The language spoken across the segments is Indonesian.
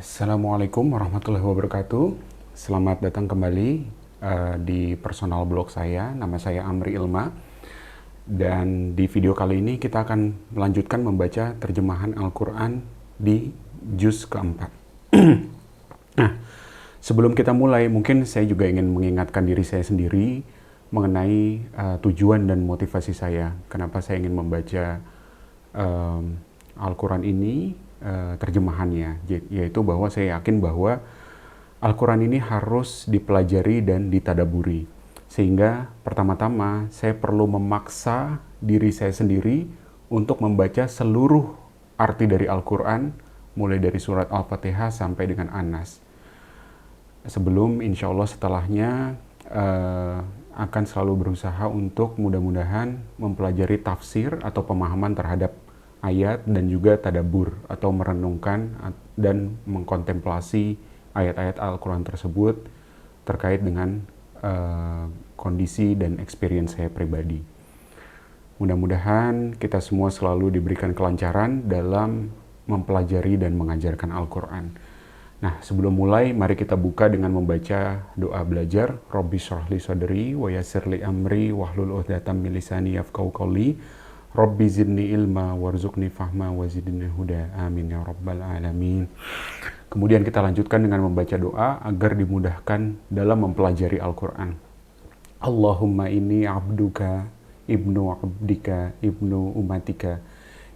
Assalamualaikum warahmatullahi wabarakatuh. Selamat datang kembali di personal blog saya. Nama saya Amri Ilma. Dan di video kali ini kita akan melanjutkan membaca terjemahan Al-Quran di juz keempat. Nah, sebelum kita mulai, mungkin saya juga ingin mengingatkan diri saya sendiri mengenai tujuan dan motivasi saya. Kenapa saya ingin membaca Al-Quran ini, terjemahannya, yaitu bahwa saya yakin bahwa Al-Quran ini harus dipelajari dan ditadaburi. Sehingga pertama-tama saya perlu memaksa diri saya sendiri untuk membaca seluruh arti dari Al-Quran, mulai dari surat Al-Fatihah sampai dengan An-Nas. Sebelum insya Allah setelahnya akan selalu berusaha untuk mudah-mudahan mempelajari tafsir atau pemahaman terhadap ayat dan juga tadabbur atau merenungkan dan mengkontemplasi ayat-ayat Al-Quran tersebut terkait dengan kondisi dan experience saya pribadi. Mudah-mudahan kita semua selalu diberikan kelancaran dalam mempelajari dan mengajarkan Al-Quran. Nah, sebelum mulai, mari kita buka dengan membaca doa belajar. Rabbi shrah li sadri wa yassir li amri wahlul 'uqdatam min lisani yafqahu qawli. Rabbi zidni ilma warzuqni fahma wa zidni huda. Amin ya rabbal alamin. Kemudian kita lanjutkan dengan membaca doa agar dimudahkan dalam mempelajari Al-Quran. Allahumma inni abduka, ibnu abdika, ibnu umatika.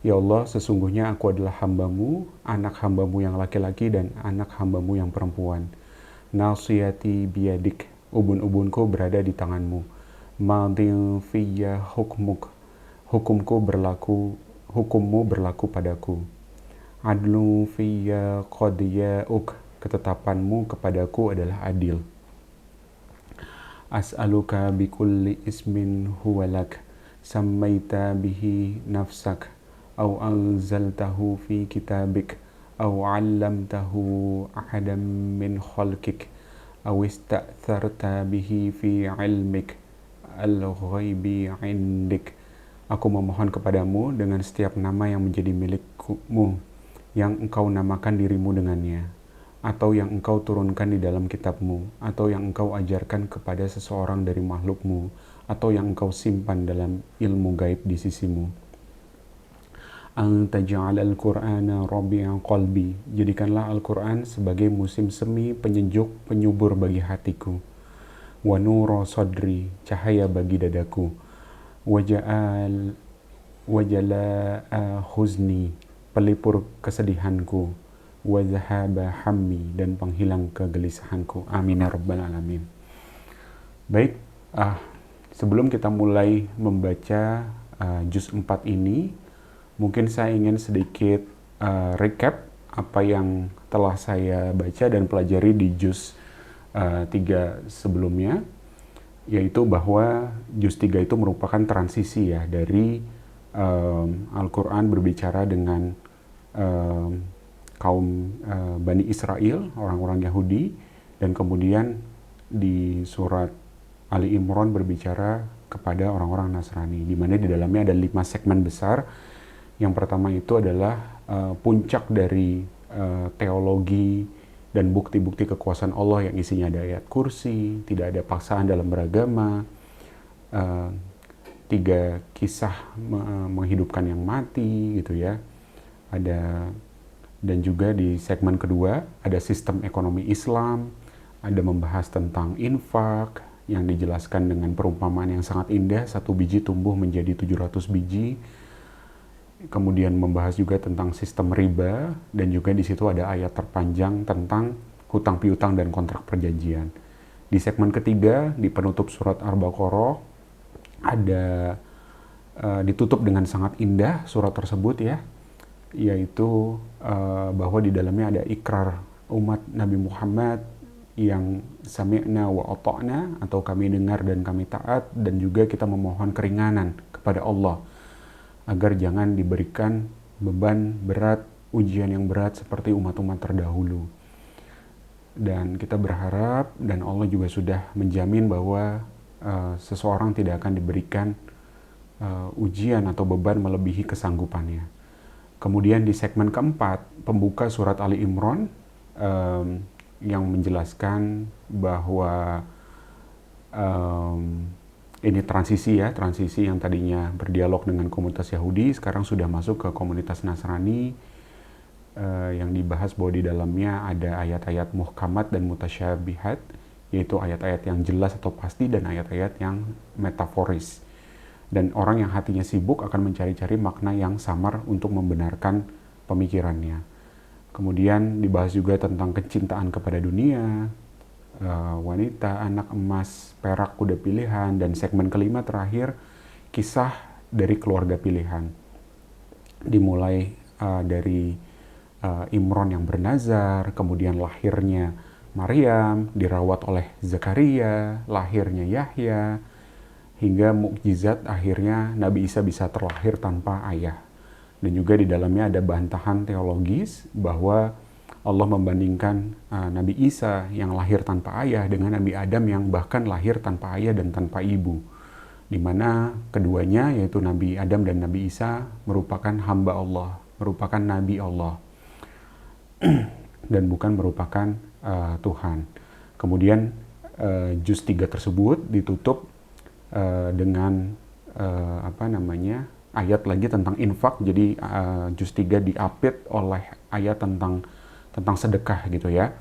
Ya Allah, sesungguhnya aku adalah hambamu, anak hambamu yang laki-laki dan anak hambamu yang perempuan. Nasiyati biyadik, ubun-ubunku berada di tanganmu. Madin fiyya hukmuk, hukummu berlaku padaku. Adlu fiyya qadiya'uk, ketetapanmu kepadaku adalah adil. As'aluka bikulli ismin huwalak, sammaita bihi nafsak, au anzaltahu fi kitabik, au 'allamtahu ahadan min khalqik, au ista'tharta bihi fi 'ilmik al-ghaibi 'indik. Aku memohon kepadamu dengan setiap nama yang menjadi milikmu, yang engkau namakan dirimu dengannya, atau yang engkau turunkan di dalam kitabmu, atau yang engkau ajarkan kepada seseorang dari makhlukmu, atau yang engkau simpan dalam ilmu gaib di sisimu. Anta ja'alal Qur'ana rabi'a qalbi, jadikanlah Al-Quran sebagai musim semi penyejuk penyubur bagi hatiku. Wa nura sadri, cahaya bagi dadaku. Wajala'a huzni, pelipur kesedihanku. Wazahaba hammi, dan penghilang kegelisahanku. Amin ya rabbal alamin. Baik, sebelum kita mulai membaca juz 4 ini, mungkin saya ingin sedikit recap apa yang telah saya baca dan pelajari di juz 3 sebelumnya, yaitu bahwa juz 3 itu merupakan transisi ya dari Al-Quran berbicara dengan kaum Bani Israel, orang-orang Yahudi, dan kemudian di surat Ali Imran berbicara kepada orang-orang Nasrani, di mana di dalamnya ada 5 segmen besar. Yang pertama itu adalah puncak dari teologi dan bukti-bukti kekuasaan Allah yang isinya ada ayat kursi, tidak ada paksaan dalam beragama, 3 kisah menghidupkan yang mati gitu ya. Dan juga di segmen kedua ada sistem ekonomi Islam, ada membahas tentang infak yang dijelaskan dengan perumpamaan yang sangat indah, 1 biji tumbuh menjadi 700 biji. Kemudian membahas juga tentang sistem riba, dan juga di situ ada ayat terpanjang tentang hutang piutang dan kontrak perjanjian. Di segmen ketiga, di penutup surat Al-Baqarah, ada ditutup dengan sangat indah surat tersebut ya, yaitu bahwa di dalamnya ada ikrar umat Nabi Muhammad yang sami'na wa ata'na, atau kami dengar dan kami taat, dan juga kita memohon keringanan kepada Allah agar jangan diberikan beban berat, ujian yang berat seperti umat-umat terdahulu. Dan kita berharap, dan Allah juga sudah menjamin bahwa seseorang tidak akan diberikan ujian atau beban melebihi kesanggupannya. Kemudian di segmen keempat, pembuka surat Ali Imran, yang menjelaskan bahwa ini transisi yang tadinya berdialog dengan komunitas Yahudi, sekarang sudah masuk ke komunitas Nasrani, yang dibahas bahwa di dalamnya ada ayat-ayat muhkamat dan mutasyabihat, yaitu ayat-ayat yang jelas atau pasti dan ayat-ayat yang metaforis. Dan orang yang hatinya sibuk akan mencari-cari makna yang samar untuk membenarkan pemikirannya. Kemudian dibahas juga tentang kecintaan kepada dunia, wanita, anak emas, perak, kuda pilihan, dan segmen kelima terakhir kisah dari keluarga pilihan. Dimulai dari Imron yang bernazar, kemudian lahirnya Maryam, dirawat oleh Zakaria, lahirnya Yahya, hingga mukjizat akhirnya Nabi Isa bisa terlahir tanpa ayah. Dan juga di dalamnya ada bantahan teologis bahwa Allah membandingkan Nabi Isa yang lahir tanpa ayah dengan Nabi Adam yang bahkan lahir tanpa ayah dan tanpa ibu. Di mana keduanya, yaitu Nabi Adam dan Nabi Isa, merupakan hamba Allah, merupakan Nabi Allah, dan bukan merupakan Tuhan. Kemudian juz 3 tersebut ditutup dengan ayat lagi tentang infak. Jadi juz 3 diapit oleh ayat tentang sedekah gitu ya,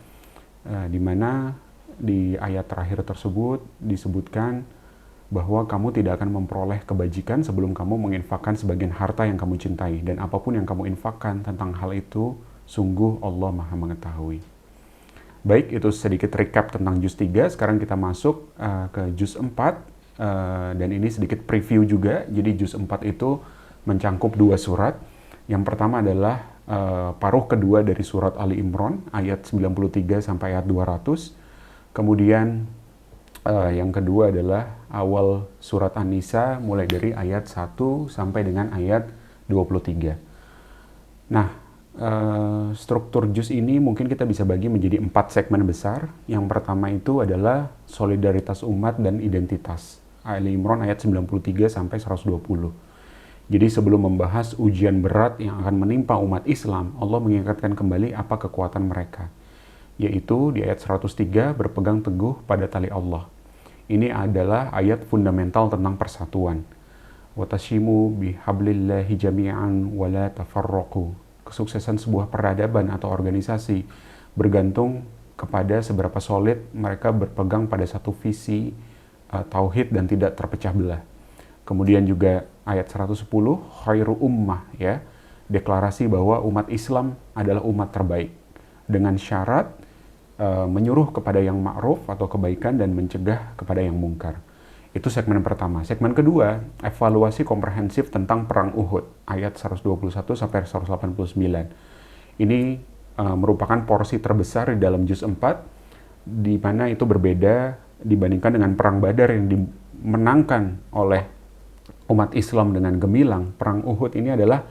di mana di ayat terakhir tersebut disebutkan bahwa kamu tidak akan memperoleh kebajikan sebelum kamu menginfakkan sebagian harta yang kamu cintai, dan apapun yang kamu infakkan tentang hal itu sungguh Allah Maha mengetahui. Baik, itu sedikit recap tentang juz 3. Sekarang kita masuk ke juz 4, dan ini sedikit preview juga. Jadi juz 4 itu mencangkup 2 surat. Yang pertama adalah paruh kedua dari surat Ali Imran ayat 93 sampai ayat 200. Kemudian yang kedua adalah awal surat An-Nisa mulai dari ayat 1 sampai dengan ayat 23. Nah, struktur juz ini mungkin kita bisa bagi menjadi 4 segmen besar. Yang pertama itu adalah solidaritas umat dan identitas. Ali Imran ayat 93 sampai 120. Jadi sebelum membahas ujian berat yang akan menimpa umat Islam, Allah mengingatkan kembali apa kekuatan mereka. Yaitu di ayat 103, berpegang teguh pada tali Allah. Ini adalah ayat fundamental tentang persatuan. Watashimu bihablillahi jami'an wa la tafarraqu. Kesuksesan sebuah peradaban atau organisasi bergantung kepada seberapa solid mereka berpegang pada satu visi tauhid dan tidak terpecah belah. Kemudian juga ayat 110, khairu ummah, ya, deklarasi bahwa umat Islam adalah umat terbaik dengan syarat menyuruh kepada yang ma'ruf atau kebaikan dan mencegah kepada yang mungkar. Itu segmen pertama. Segmen kedua, evaluasi komprehensif tentang perang Uhud ayat 121 sampai 189. Ini merupakan porsi terbesar di dalam juz 4, di mana itu berbeda dibandingkan dengan perang Badar yang dimenangkan oleh umat Islam dengan gemilang. Perang Uhud ini adalah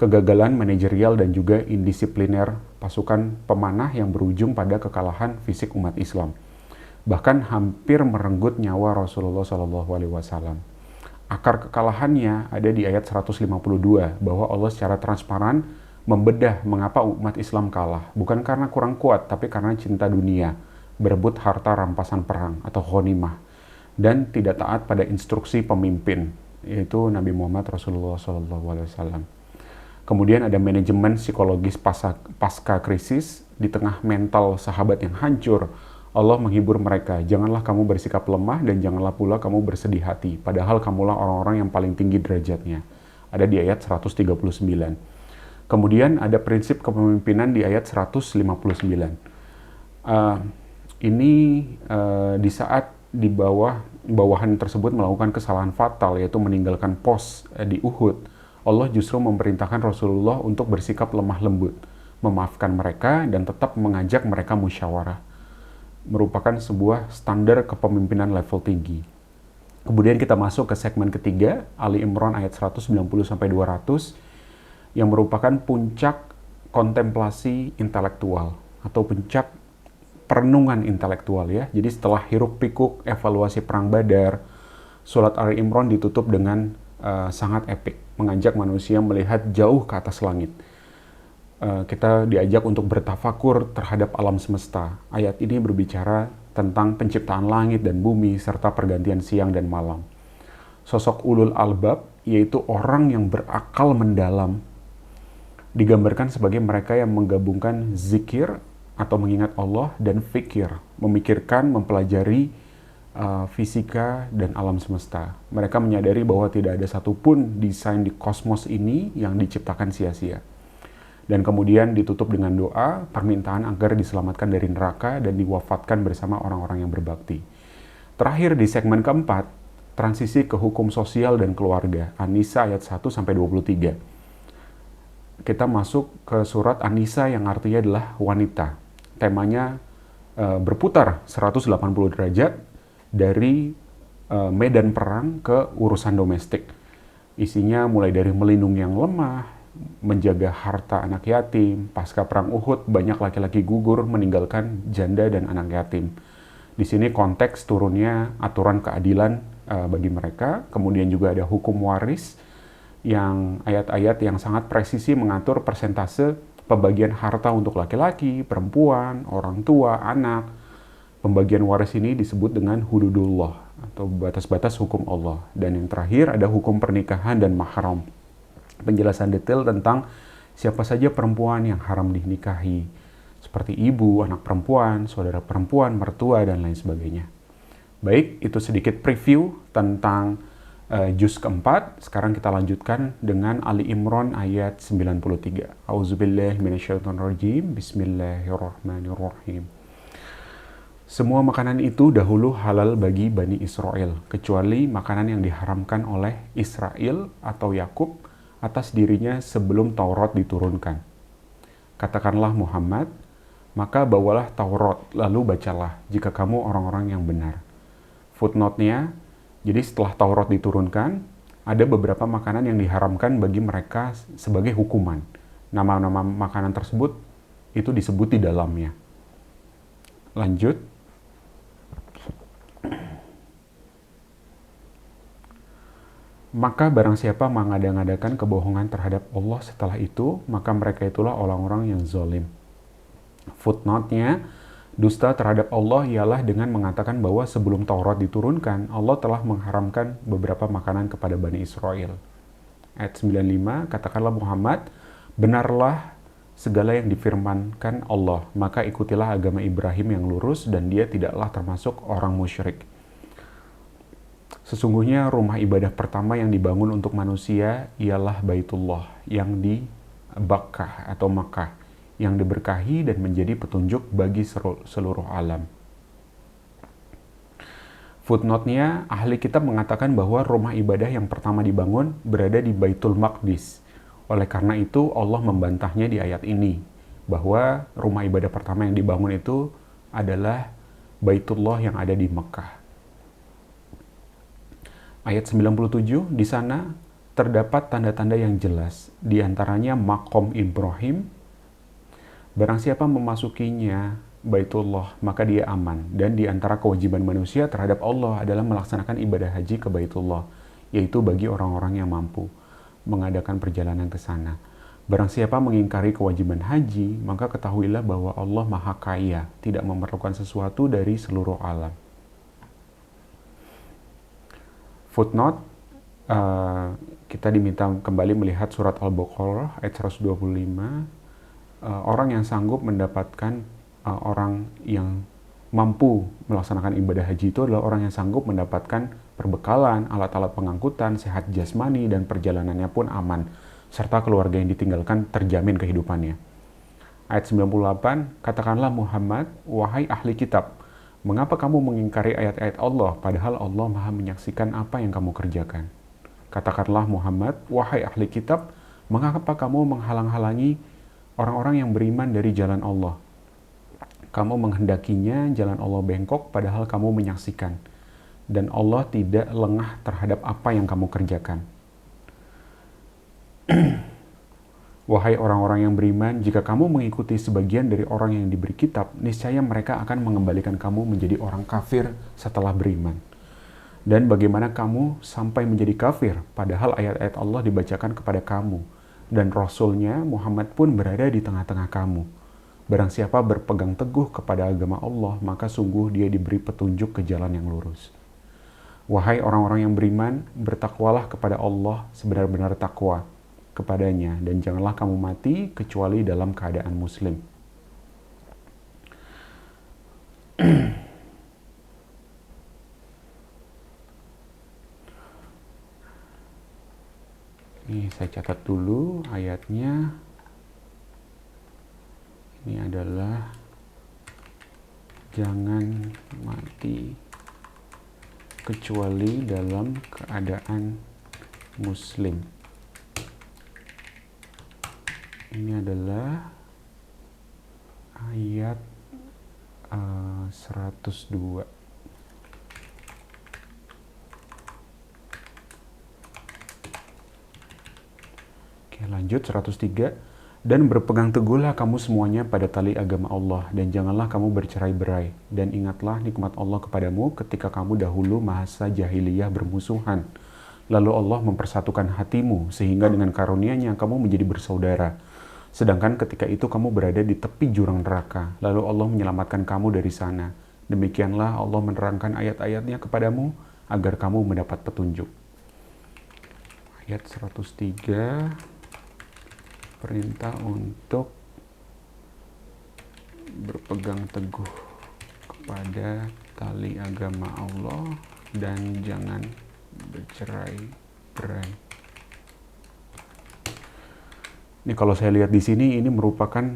kegagalan manajerial dan juga indisipliner pasukan pemanah yang berujung pada kekalahan fisik umat Islam. Bahkan hampir merenggut nyawa Rasulullah SAW. Akar kekalahannya ada di ayat 152, bahwa Allah secara transparan membedah mengapa umat Islam kalah. Bukan karena kurang kuat, tapi karena cinta dunia, berebut harta rampasan perang atau ghanimah, dan tidak taat pada instruksi pemimpin, yaitu Nabi Muhammad Rasulullah SAW. Kemudian ada manajemen psikologis pasca krisis. Di tengah mental sahabat yang hancur, Allah menghibur mereka, janganlah kamu bersikap lemah dan janganlah pula kamu bersedih hati, padahal kamulah orang-orang yang paling tinggi derajatnya. Ada di ayat 139. Kemudian ada prinsip kepemimpinan di ayat 159. Ini di saat di bawahan tersebut melakukan kesalahan fatal, yaitu meninggalkan pos di Uhud, Allah justru memerintahkan Rasulullah untuk bersikap lemah lembut, memaafkan mereka dan tetap mengajak mereka musyawarah. Merupakan sebuah standar kepemimpinan level tinggi. Kemudian kita masuk ke segmen ketiga, Ali Imran ayat 190-200, yang merupakan puncak kontemplasi intelektual atau puncak perenungan intelektual, ya. Jadi setelah hiruk pikuk evaluasi perang Badar, surat Ali Imran ditutup dengan sangat epik, mengajak manusia melihat jauh ke atas langit. kita diajak untuk bertafakur terhadap alam semesta. Ayat ini berbicara tentang penciptaan langit dan bumi serta pergantian siang dan malam. Sosok ulul albab, yaitu orang yang berakal mendalam, digambarkan sebagai mereka yang menggabungkan zikir atau mengingat Allah dan fikir, memikirkan, mempelajari fisika dan alam semesta. Mereka menyadari bahwa tidak ada satupun desain di kosmos ini yang diciptakan sia-sia. Dan kemudian ditutup dengan doa, permintaan agar diselamatkan dari neraka dan diwafatkan bersama orang-orang yang berbakti. Terakhir di segmen keempat, transisi ke hukum sosial dan keluarga, An-Nisa ayat 1-23. Kita masuk ke surat An-Nisa yang artinya adalah wanita. Temanya berputar 180 derajat dari medan perang ke urusan domestik. Isinya mulai dari melindungi yang lemah, menjaga harta anak yatim. Pasca perang Uhud, banyak laki-laki gugur meninggalkan janda dan anak yatim. Di sini konteks turunnya aturan keadilan bagi mereka. Kemudian juga ada hukum waris, yang ayat-ayat yang sangat presisi mengatur persentase pembagian harta untuk laki-laki, perempuan, orang tua, anak. Pembagian waris ini disebut dengan hududullah atau batas-batas hukum Allah. Dan yang terakhir ada hukum pernikahan dan mahram. Penjelasan detail tentang siapa saja perempuan yang haram dinikahi, seperti ibu, anak perempuan, saudara perempuan, mertua, dan lain sebagainya. Baik, itu sedikit preview tentang juz keempat. Sekarang kita lanjutkan dengan Ali Imran ayat 93. Auzubillahi minasyaitonirrajim. Bismillahirrahmanirrahim. Semua makanan itu dahulu halal bagi Bani Israel, kecuali makanan yang diharamkan oleh Israel atau Yakub atas dirinya sebelum Taurat diturunkan. Katakanlah Muhammad, maka bawalah Taurat, lalu bacalah jika kamu orang-orang yang benar. Footnote-nya, jadi setelah Taurat diturunkan, ada beberapa makanan yang diharamkan bagi mereka sebagai hukuman. Nama-nama makanan tersebut itu disebut di dalamnya. Lanjut. Maka barang siapa mengada-ngadakan kebohongan terhadap Allah setelah itu, maka mereka itulah orang-orang yang zalim. Footnote-nya, dusta terhadap Allah ialah dengan mengatakan bahwa sebelum Taurat diturunkan, Allah telah mengharamkan beberapa makanan kepada Bani Israel. Ayat 95, katakanlah Muhammad, benarlah segala yang difirmankan Allah, maka ikutilah agama Ibrahim yang lurus dan dia tidaklah termasuk orang musyrik. Sesungguhnya rumah ibadah pertama yang dibangun untuk manusia ialah Baitullah yang di Bakkah atau Makkah, yang diberkahi dan menjadi petunjuk bagi seluruh alam. Footnote-nya, ahli kitab mengatakan bahwa rumah ibadah yang pertama dibangun berada di Baitul Maqdis. Oleh karena itu, Allah membantahnya di ayat ini, bahwa rumah ibadah pertama yang dibangun itu adalah Baitullah yang ada di Makkah. Ayat 97, di sana terdapat tanda-tanda yang jelas, di antaranya Maqam Ibrahim. Barang siapa memasukinya, Baitullah, maka dia aman. Dan di antara kewajiban manusia terhadap Allah adalah melaksanakan ibadah haji ke Baitullah, yaitu bagi orang-orang yang mampu mengadakan perjalanan ke sana. Barang siapa mengingkari kewajiban haji, maka ketahuilah bahwa Allah Maha Kaya, tidak memerlukan sesuatu dari seluruh alam. Footnote, kita diminta kembali melihat surat Al-Baqarah ayat 125. Orang yang sanggup mendapatkan orang yang mampu melaksanakan ibadah haji itu adalah orang yang sanggup mendapatkan perbekalan, alat-alat pengangkutan, sehat jasmani, dan perjalanannya pun aman, serta keluarga yang ditinggalkan terjamin kehidupannya. Ayat 98, katakanlah Muhammad, wahai ahli kitab, mengapa kamu mengingkari ayat-ayat Allah, padahal Allah Maha menyaksikan apa yang kamu kerjakan? Katakanlah Muhammad, wahai ahli kitab, mengapa kamu menghalang-halangi orang-orang yang beriman dari jalan Allah? Kamu menghendakinya jalan Allah bengkok, padahal kamu menyaksikan. Dan Allah tidak lengah terhadap apa yang kamu kerjakan. Wahai orang-orang yang beriman, jika kamu mengikuti sebagian dari orang yang diberi kitab, niscaya mereka akan mengembalikan kamu menjadi orang kafir setelah beriman. Dan bagaimana kamu sampai menjadi kafir, padahal ayat-ayat Allah dibacakan kepada kamu, dan Rasul-Nya Muhammad pun berada di tengah-tengah kamu. Barang siapa berpegang teguh kepada agama Allah, maka sungguh dia diberi petunjuk ke jalan yang lurus. Wahai orang-orang yang beriman, bertakwalah kepada Allah sebenar-benar takwa kepadanya, dan janganlah kamu mati kecuali dalam keadaan muslim. Ini saya catat dulu ayatnya. Ini adalah jangan mati kecuali dalam keadaan muslim. Ini adalah ayat 102. Oke, lanjut 103. Dan berpegang teguhlah kamu semuanya pada tali agama Allah, dan janganlah kamu bercerai-berai. Dan ingatlah nikmat Allah kepadamu ketika kamu dahulu masa jahiliyah bermusuhan. Lalu Allah mempersatukan hatimu, sehingga dengan karunia-Nya kamu menjadi bersaudara. Sedangkan ketika itu kamu berada di tepi jurang neraka, lalu Allah menyelamatkan kamu dari sana. Demikianlah Allah menerangkan ayat-ayatnya kepadamu, agar kamu mendapat petunjuk. Ayat 103, perintah untuk berpegang teguh kepada tali agama Allah dan jangan bercerai-berai. Ini kalau saya lihat di sini, ini merupakan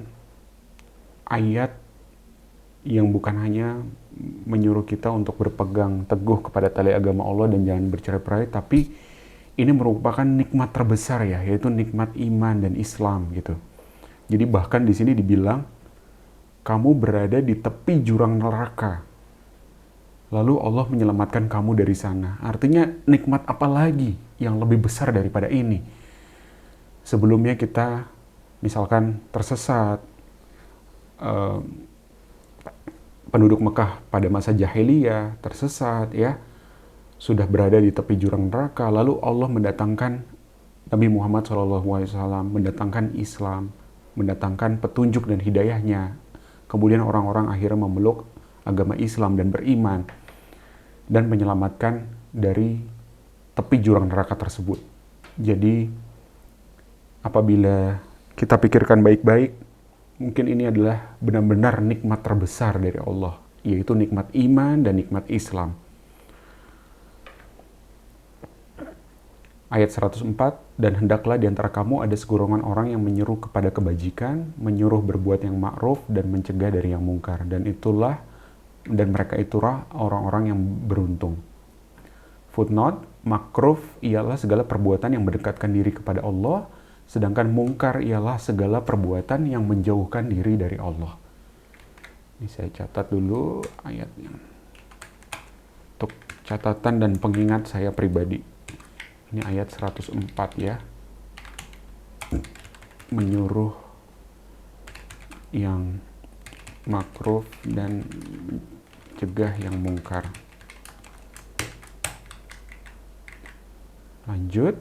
ayat yang bukan hanya menyuruh kita untuk berpegang teguh kepada tali agama Allah dan jangan bercerai-berai, tapi ini merupakan nikmat terbesar ya, yaitu nikmat iman dan Islam gitu. Jadi bahkan di sini dibilang kamu berada di tepi jurang neraka, lalu Allah menyelamatkan kamu dari sana. Artinya nikmat apa lagi yang lebih besar daripada ini? Sebelumnya kita misalkan tersesat, penduduk Mekah pada masa jahiliyah tersesat ya, sudah berada di tepi jurang neraka, lalu Allah mendatangkan Nabi Muhammad SAW, mendatangkan Islam, mendatangkan petunjuk dan hidayahnya. Kemudian orang-orang akhirnya memeluk agama Islam dan beriman, dan menyelamatkan dari tepi jurang neraka tersebut. Jadi, apabila kita pikirkan baik-baik, mungkin ini adalah benar-benar nikmat terbesar dari Allah, yaitu nikmat iman dan nikmat Islam. Ayat 104, dan hendaklah di antara kamu ada segolongan orang yang menyeru kepada kebajikan, menyuruh berbuat yang ma'ruf dan mencegah dari yang mungkar. Dan mereka itulah orang-orang yang beruntung. Footnote, makruf ialah segala perbuatan yang mendekatkan diri kepada Allah, sedangkan mungkar ialah segala perbuatan yang menjauhkan diri dari Allah. Ini saya catat dulu ayatnya. Untuk catatan dan pengingat saya pribadi. Ini ayat 104 ya. Menyuruh yang makruf dan mencegah yang mungkar. Lanjut,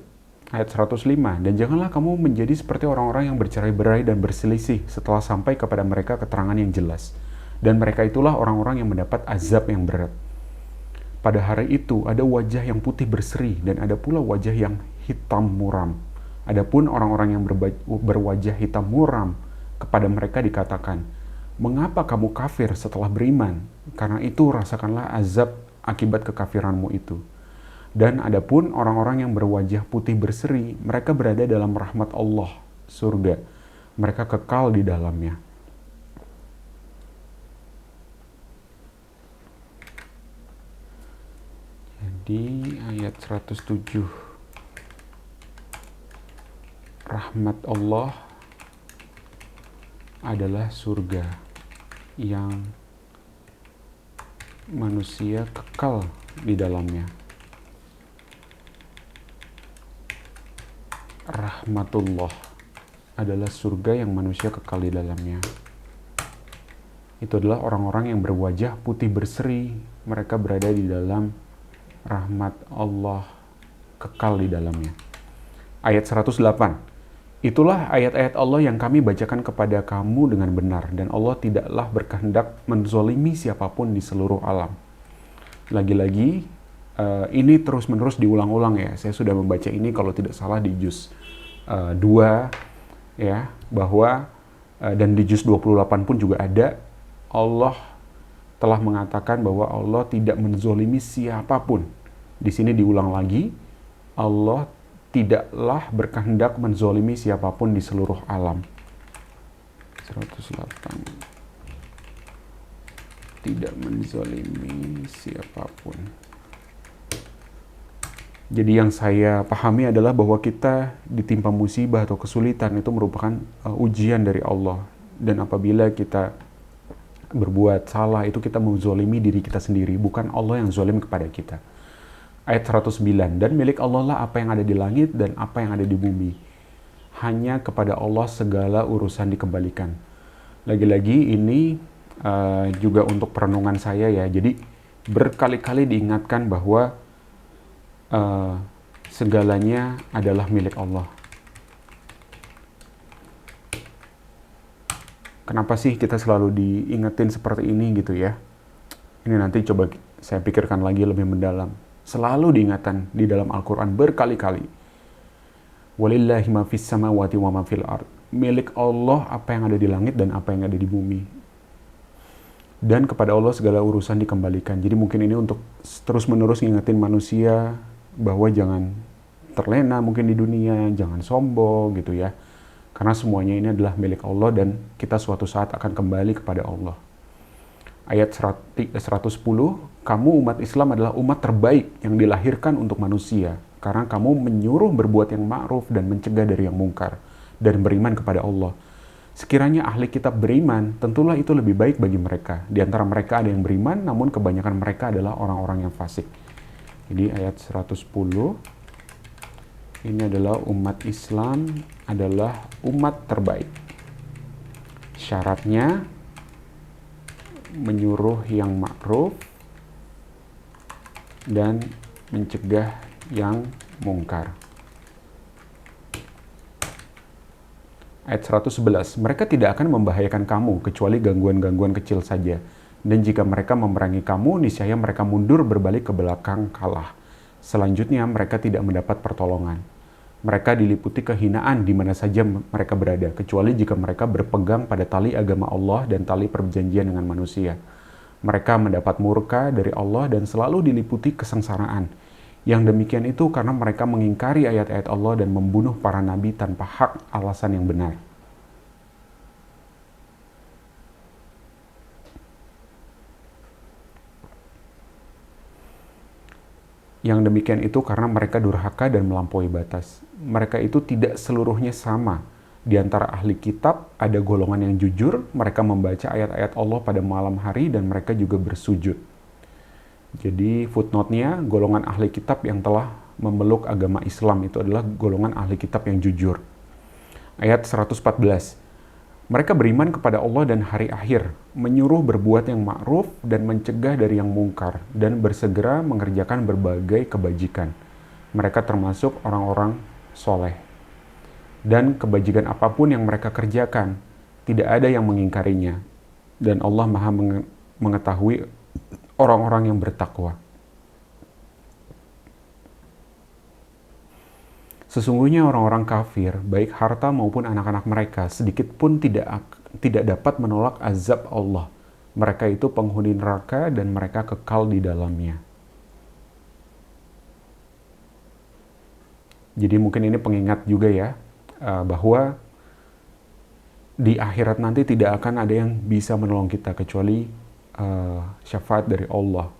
ayat 105. Dan janganlah kamu menjadi seperti orang-orang yang bercerai-berai dan berselisih setelah sampai kepada mereka keterangan yang jelas. Dan mereka itulah orang-orang yang mendapat azab yang berat. Pada hari itu ada wajah yang putih berseri dan ada pula wajah yang hitam muram. Adapun orang-orang yang berwajah hitam muram, kepada mereka dikatakan, mengapa kamu kafir setelah beriman? Karena itu rasakanlah azab akibat kekafiranmu itu. Dan adapun orang-orang yang berwajah putih berseri, mereka berada dalam rahmat Allah, surga. Mereka kekal di dalamnya. Di ayat 107, rahmat Allah adalah surga yang manusia kekal di dalamnya. Rahmatullah adalah surga yang manusia kekal di dalamnya. Itu adalah orang-orang yang berwajah putih berseri, mereka berada di dalam rahmat Allah, kekal di dalamnya. Ayat 108. Itulah ayat-ayat Allah yang kami bacakan kepada kamu dengan benar, dan Allah tidaklah berkehendak menzolimi siapapun di seluruh alam. Lagi-lagi, ini terus-menerus diulang-ulang ya. Saya sudah membaca ini kalau tidak salah di juz 2, ya, bahwa dan di juz 28 pun juga ada, Allah telah mengatakan bahwa Allah tidak menzolimi siapapun. Di sini diulang lagi, Allah tidaklah berkehendak menzolimi siapapun di seluruh alam. 108. Tidak menzolimi siapapun. Jadi yang saya pahami adalah bahwa kita ditimpa musibah atau kesulitan itu merupakan ujian dari Allah. Dan apabila kita berbuat salah, itu kita menzolimi diri kita sendiri, bukan Allah yang zolim kepada kita. Ayat 109, dan milik Allah lah apa yang ada di langit dan apa yang ada di bumi. Hanya kepada Allah segala urusan dikembalikan. Lagi-lagi ini juga untuk perenungan saya ya. Jadi berkali-kali diingatkan bahwa segalanya adalah milik Allah. Kenapa sih kita selalu diingetin seperti ini gitu ya? Ini nanti coba saya pikirkan lagi lebih mendalam. Selalu diingatkan di dalam Al-Quran berkali-kali. Walillahi ma fis samawati wa ma fil ard. Milik Allah apa yang ada di langit dan apa yang ada di bumi. Dan kepada Allah segala urusan dikembalikan. Jadi mungkin ini untuk terus-menerus ngingetin manusia bahwa jangan terlena mungkin di dunia, jangan sombong gitu ya. Karena semuanya ini adalah milik Allah dan kita suatu saat akan kembali kepada Allah. Ayat 110, kamu umat Islam adalah umat terbaik yang dilahirkan untuk manusia, karena kamu menyuruh berbuat yang ma'ruf dan mencegah dari yang mungkar, dan beriman kepada Allah. Sekiranya ahli kitab beriman, tentulah itu lebih baik bagi mereka. Di antara mereka ada yang beriman, namun kebanyakan mereka adalah orang-orang yang fasik. Jadi ayat 110, ini adalah umat Islam adalah umat terbaik. Syaratnya, menyuruh yang ma'ruf dan mencegah yang mungkar. Ayat 111, mereka tidak akan membahayakan kamu kecuali gangguan-gangguan kecil saja. Dan jika mereka memerangi kamu, niscaya mereka mundur berbalik ke belakang kalah. Selanjutnya mereka tidak mendapat pertolongan. Mereka diliputi kehinaan di mana saja mereka berada, kecuali jika mereka berpegang pada tali agama Allah dan tali perjanjian dengan manusia. Mereka mendapat murka dari Allah dan selalu diliputi kesengsaraan. Yang demikian itu karena mereka mengingkari ayat-ayat Allah dan membunuh para nabi tanpa hak alasan yang benar. Yang demikian itu karena mereka durhaka dan melampaui batas. Mereka itu tidak seluruhnya sama. Di antara ahli kitab ada golongan yang jujur, mereka membaca ayat-ayat Allah pada malam hari dan mereka juga bersujud. Jadi footnote-nya, golongan ahli kitab yang telah memeluk agama Islam itu adalah golongan ahli kitab yang jujur. Ayat 114. Mereka beriman kepada Allah dan hari akhir, menyuruh berbuat yang ma'ruf dan mencegah dari yang mungkar, dan bersegera mengerjakan berbagai kebajikan. Mereka termasuk orang-orang soleh. Dan kebajikan apapun yang mereka kerjakan, tidak ada yang mengingkarinya. Dan Allah Maha mengetahui orang-orang yang bertakwa. Sesungguhnya orang-orang kafir, baik harta maupun anak-anak mereka, sedikit pun tidak dapat menolak azab Allah. Mereka itu penghuni neraka dan mereka kekal di dalamnya. Jadi mungkin ini pengingat juga ya, bahwa di akhirat nanti tidak akan ada yang bisa menolong kita kecuali syafaat dari Allah.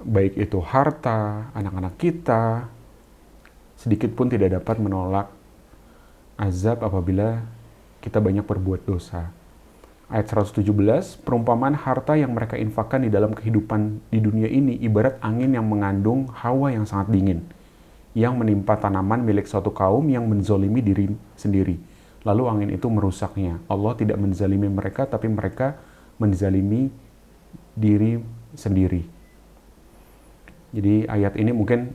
Baik itu harta, anak-anak kita, sedikit pun tidak dapat menolak azab apabila kita banyak berbuat dosa. Ayat 117, perumpamaan harta yang mereka infakkan di dalam kehidupan di dunia ini ibarat angin yang mengandung hawa yang sangat dingin, yang menimpa tanaman milik suatu kaum yang menzolimi diri sendiri. Lalu angin itu merusaknya. Allah tidak menzalimi mereka, tapi mereka menzalimi diri sendiri. Jadi ayat ini mungkin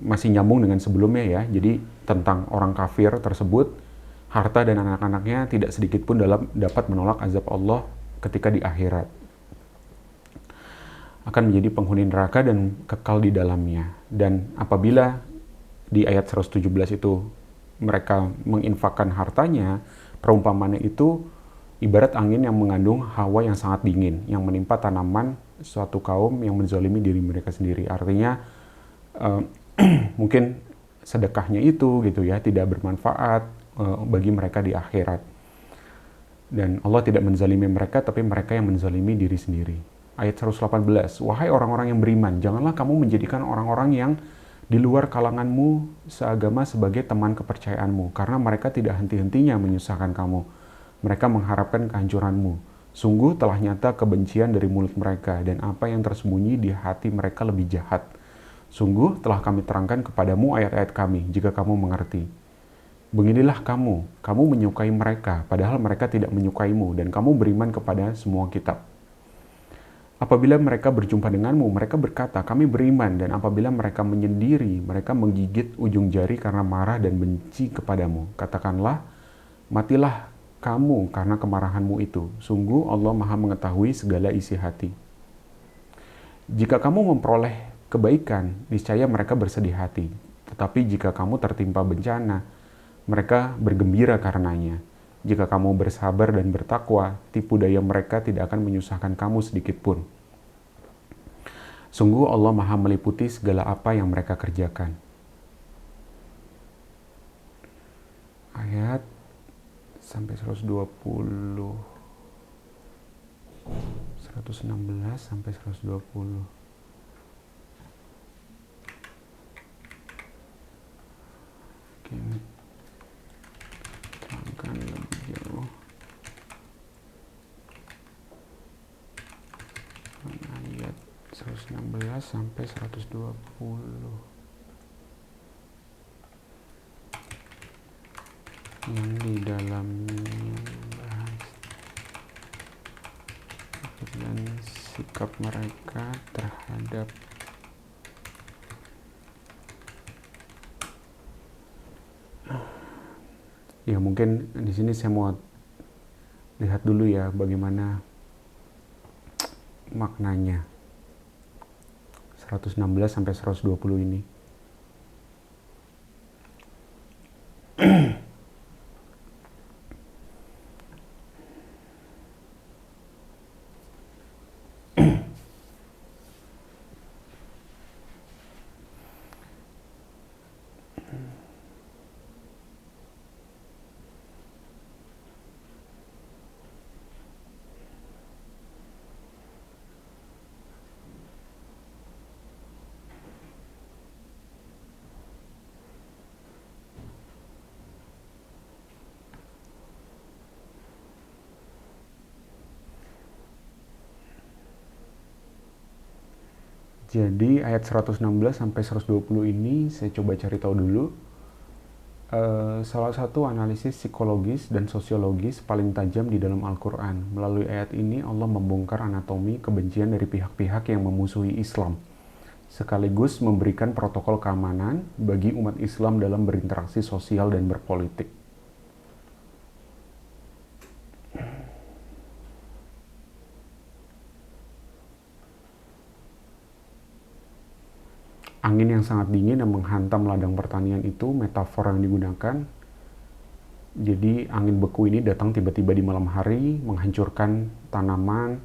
masih nyambung dengan sebelumnya ya. Jadi tentang orang kafir tersebut, harta dan anak-anaknya tidak sedikit pun dapat menolak azab Allah ketika di akhirat. Akan menjadi penghuni neraka dan kekal di dalamnya. Dan apabila di ayat 117 itu mereka menginfakkan hartanya, perumpamannya itu ibarat angin yang mengandung hawa yang sangat dingin, yang menimpa tanaman suatu kaum yang menzalimi diri mereka sendiri. Artinya mungkin sedekahnya itu gitu ya tidak bermanfaat bagi mereka di akhirat. Dan Allah tidak menzalimi mereka, tapi mereka yang menzalimi diri sendiri. Ayat 118, wahai orang-orang yang beriman, janganlah kamu menjadikan orang-orang yang di luar kalanganmu seagama sebagai teman kepercayaanmu, karena mereka tidak henti-hentinya menyusahkan kamu. Mereka mengharapkan kehancuranmu. Sungguh telah nyata kebencian dari mulut mereka, dan apa yang tersembunyi di hati mereka lebih jahat. Sungguh telah kami terangkan kepadamu ayat-ayat kami, jika kamu mengerti. Beginilah kamu menyukai mereka, padahal mereka tidak menyukaimu, dan kamu beriman kepada semua kitab. Apabila mereka berjumpa denganmu, mereka berkata, kami beriman, dan apabila mereka menyendiri, mereka menggigit ujung jari karena marah dan benci kepadamu. Katakanlah, matilah kamu karena kemarahanmu itu. Sungguh Allah Maha mengetahui segala isi hati. Jika kamu memperoleh kebaikan, niscaya mereka bersedih hati. Tetapi jika kamu tertimpa bencana, mereka bergembira karenanya. Jika kamu bersabar dan bertakwa, tipu daya mereka tidak akan menyusahkan kamu sedikit pun. Sungguh Allah Maha meliputi segala apa yang mereka kerjakan. Ayat sampai 120, 116 sampai 120. Oke, terangkan lebih jauh. Ayat 116 sampai 120. Yang di dalamnya bahas dan sikap mereka terhadap ya mungkin di sini saya mau lihat dulu ya bagaimana maknanya 116 sampai 120 ini. Jadi ayat 116 sampai 120 ini saya coba cari tahu dulu. Salah satu analisis psikologis dan sosiologis paling tajam di dalam Al-Quran. Melalui ayat ini Allah membongkar anatomi kebencian dari pihak-pihak yang memusuhi Islam, sekaligus memberikan protokol keamanan bagi umat Islam dalam berinteraksi sosial dan berpolitik. Angin yang sangat dingin yang menghantam ladang pertanian itu metafor yang digunakan. Jadi angin beku ini datang tiba-tiba di malam hari, menghancurkan tanaman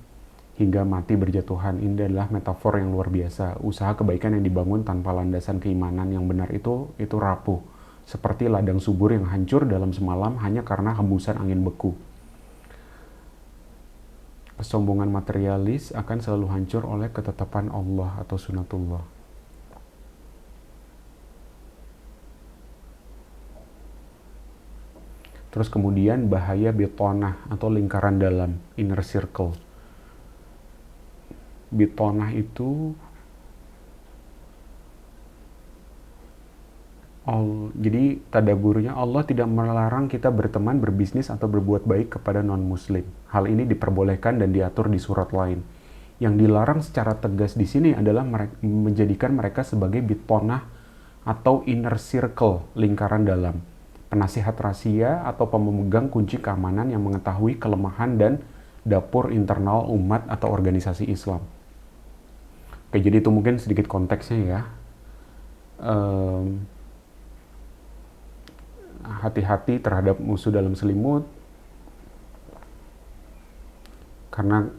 hingga mati berjatuhan. Ini adalah metafor yang luar biasa. Usaha kebaikan yang dibangun tanpa landasan keimanan yang benar itu rapuh. Seperti ladang subur yang hancur dalam semalam hanya karena hembusan angin beku. Kesombongan materialis akan selalu hancur oleh ketetapan Allah atau sunatullah. Terus kemudian bahaya bitonah atau lingkaran dalam, inner circle. Bitonah itu jadi tadaburnya Allah tidak melarang kita berteman, berbisnis atau berbuat baik kepada non-muslim. Hal ini diperbolehkan dan diatur di surat lain. Yang dilarang secara tegas di sini adalah menjadikan mereka sebagai bitonah atau inner circle, lingkaran dalam, penasihat rahasia atau pemegang kunci keamanan yang mengetahui kelemahan dan dapur internal umat atau organisasi Islam. Oke, jadi itu mungkin sedikit konteksnya ya. Hati-hati terhadap musuh dalam selimut, karena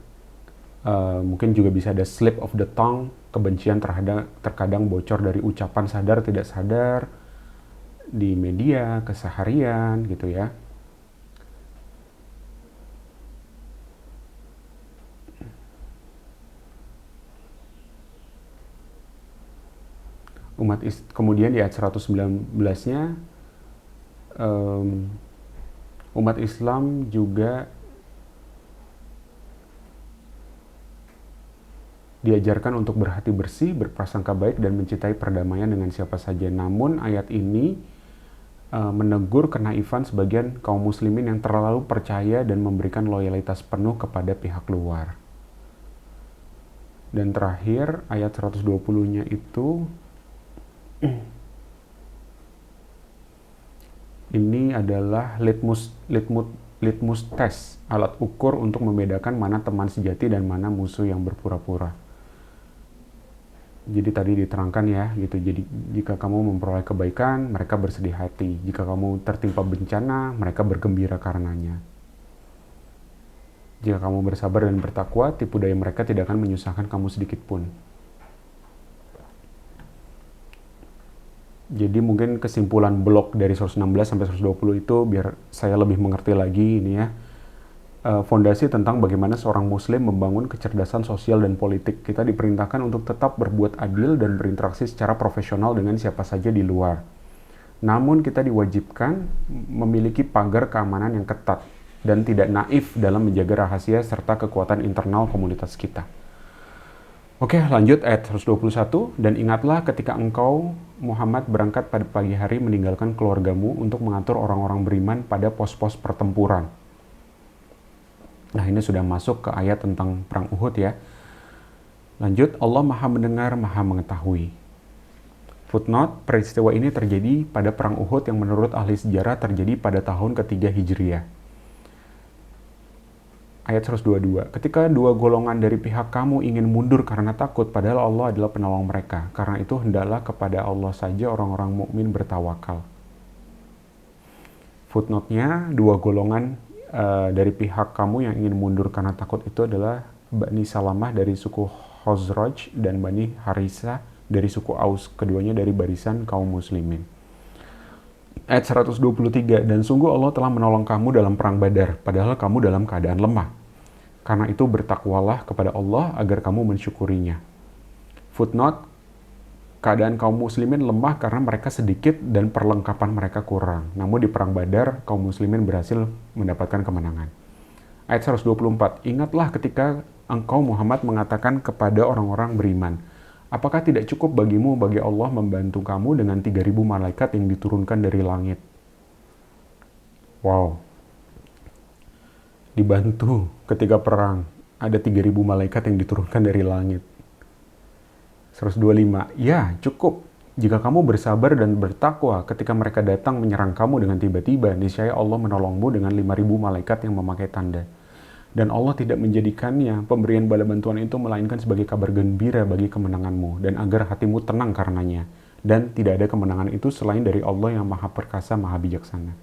mungkin juga bisa ada slip of the tongue, kebencian terkadang bocor dari ucapan sadar tidak sadar di media keseharian gitu ya. Kemudian di ayat 119-nya umat Islam juga diajarkan untuk berhati bersih, berprasangka baik, dan mencintai perdamaian dengan siapa saja. Namun ayat ini menegur kenaifan sebagian kaum muslimin yang terlalu percaya dan memberikan loyalitas penuh kepada pihak luar. Dan terakhir ayat 120-nya itu ini adalah litmus test, alat ukur untuk membedakan mana teman sejati dan mana musuh yang berpura-pura. Jadi tadi diterangkan ya gitu. Jadi jika kamu memperoleh kebaikan, mereka bersedih hati. Jika kamu tertimpa bencana, mereka bergembira karenanya. Jika kamu bersabar dan bertakwa, tipu daya mereka tidak akan menyusahkan kamu sedikit pun. Jadi mungkin kesimpulan blok dari 116 sampai 120 itu biar saya lebih mengerti lagi ini ya. Fondasi tentang bagaimana seorang muslim membangun kecerdasan sosial dan politik. Kita diperintahkan untuk tetap berbuat adil dan berinteraksi secara profesional dengan siapa saja di luar. Namun kita diwajibkan memiliki pagar keamanan yang ketat dan tidak naif dalam menjaga rahasia serta kekuatan internal komunitas kita. Oke, lanjut ayat 121. Dan ingatlah ketika engkau, Muhammad, berangkat pada pagi hari meninggalkan keluargamu untuk mengatur orang-orang beriman pada pos-pos pertempuran. Nah, ini sudah masuk ke ayat tentang perang Uhud ya. Lanjut, Allah Maha Mendengar, Maha Mengetahui. Footnote, peristiwa ini terjadi pada perang Uhud yang menurut ahli sejarah terjadi pada tahun ketiga Hijriah. Ayat 122, ketika dua golongan dari pihak kamu ingin mundur karena takut, padahal Allah adalah penolong mereka. Karena itu hendaklah kepada Allah saja orang-orang mukmin bertawakal. Footnote-nya, dua golongan dari pihak kamu yang ingin mundur karena takut itu adalah Bani Salamah dari suku Khazraj dan Bani Harisa dari suku Aus, keduanya dari barisan kaum muslimin. Ayat 123, dan sungguh Allah telah menolong kamu dalam perang Badar, padahal kamu dalam keadaan lemah. Karena itu bertakwalah kepada Allah agar kamu mensyukurinya. Footnote, keadaan kaum muslimin lemah karena mereka sedikit dan perlengkapan mereka kurang. Namun di perang Badar, kaum muslimin berhasil mendapatkan kemenangan. Ayat 124, ingatlah ketika engkau Muhammad mengatakan kepada orang-orang beriman, apakah tidak cukup bagimu bagi Allah membantu kamu dengan 3.000 malaikat yang diturunkan dari langit? Wow. Dibantu ketika perang, ada 3.000 malaikat yang diturunkan dari langit. 125, ya cukup. Jika kamu bersabar dan bertakwa ketika mereka datang menyerang kamu dengan tiba-tiba, niscaya Allah menolongmu dengan 5.000 malaikat yang memakai tanda. Dan Allah tidak menjadikannya pemberian bala bantuan itu melainkan sebagai kabar gembira bagi kemenanganmu, dan agar hatimu tenang karenanya. Dan tidak ada kemenangan itu selain dari Allah yang Maha Perkasa, Maha Bijaksana.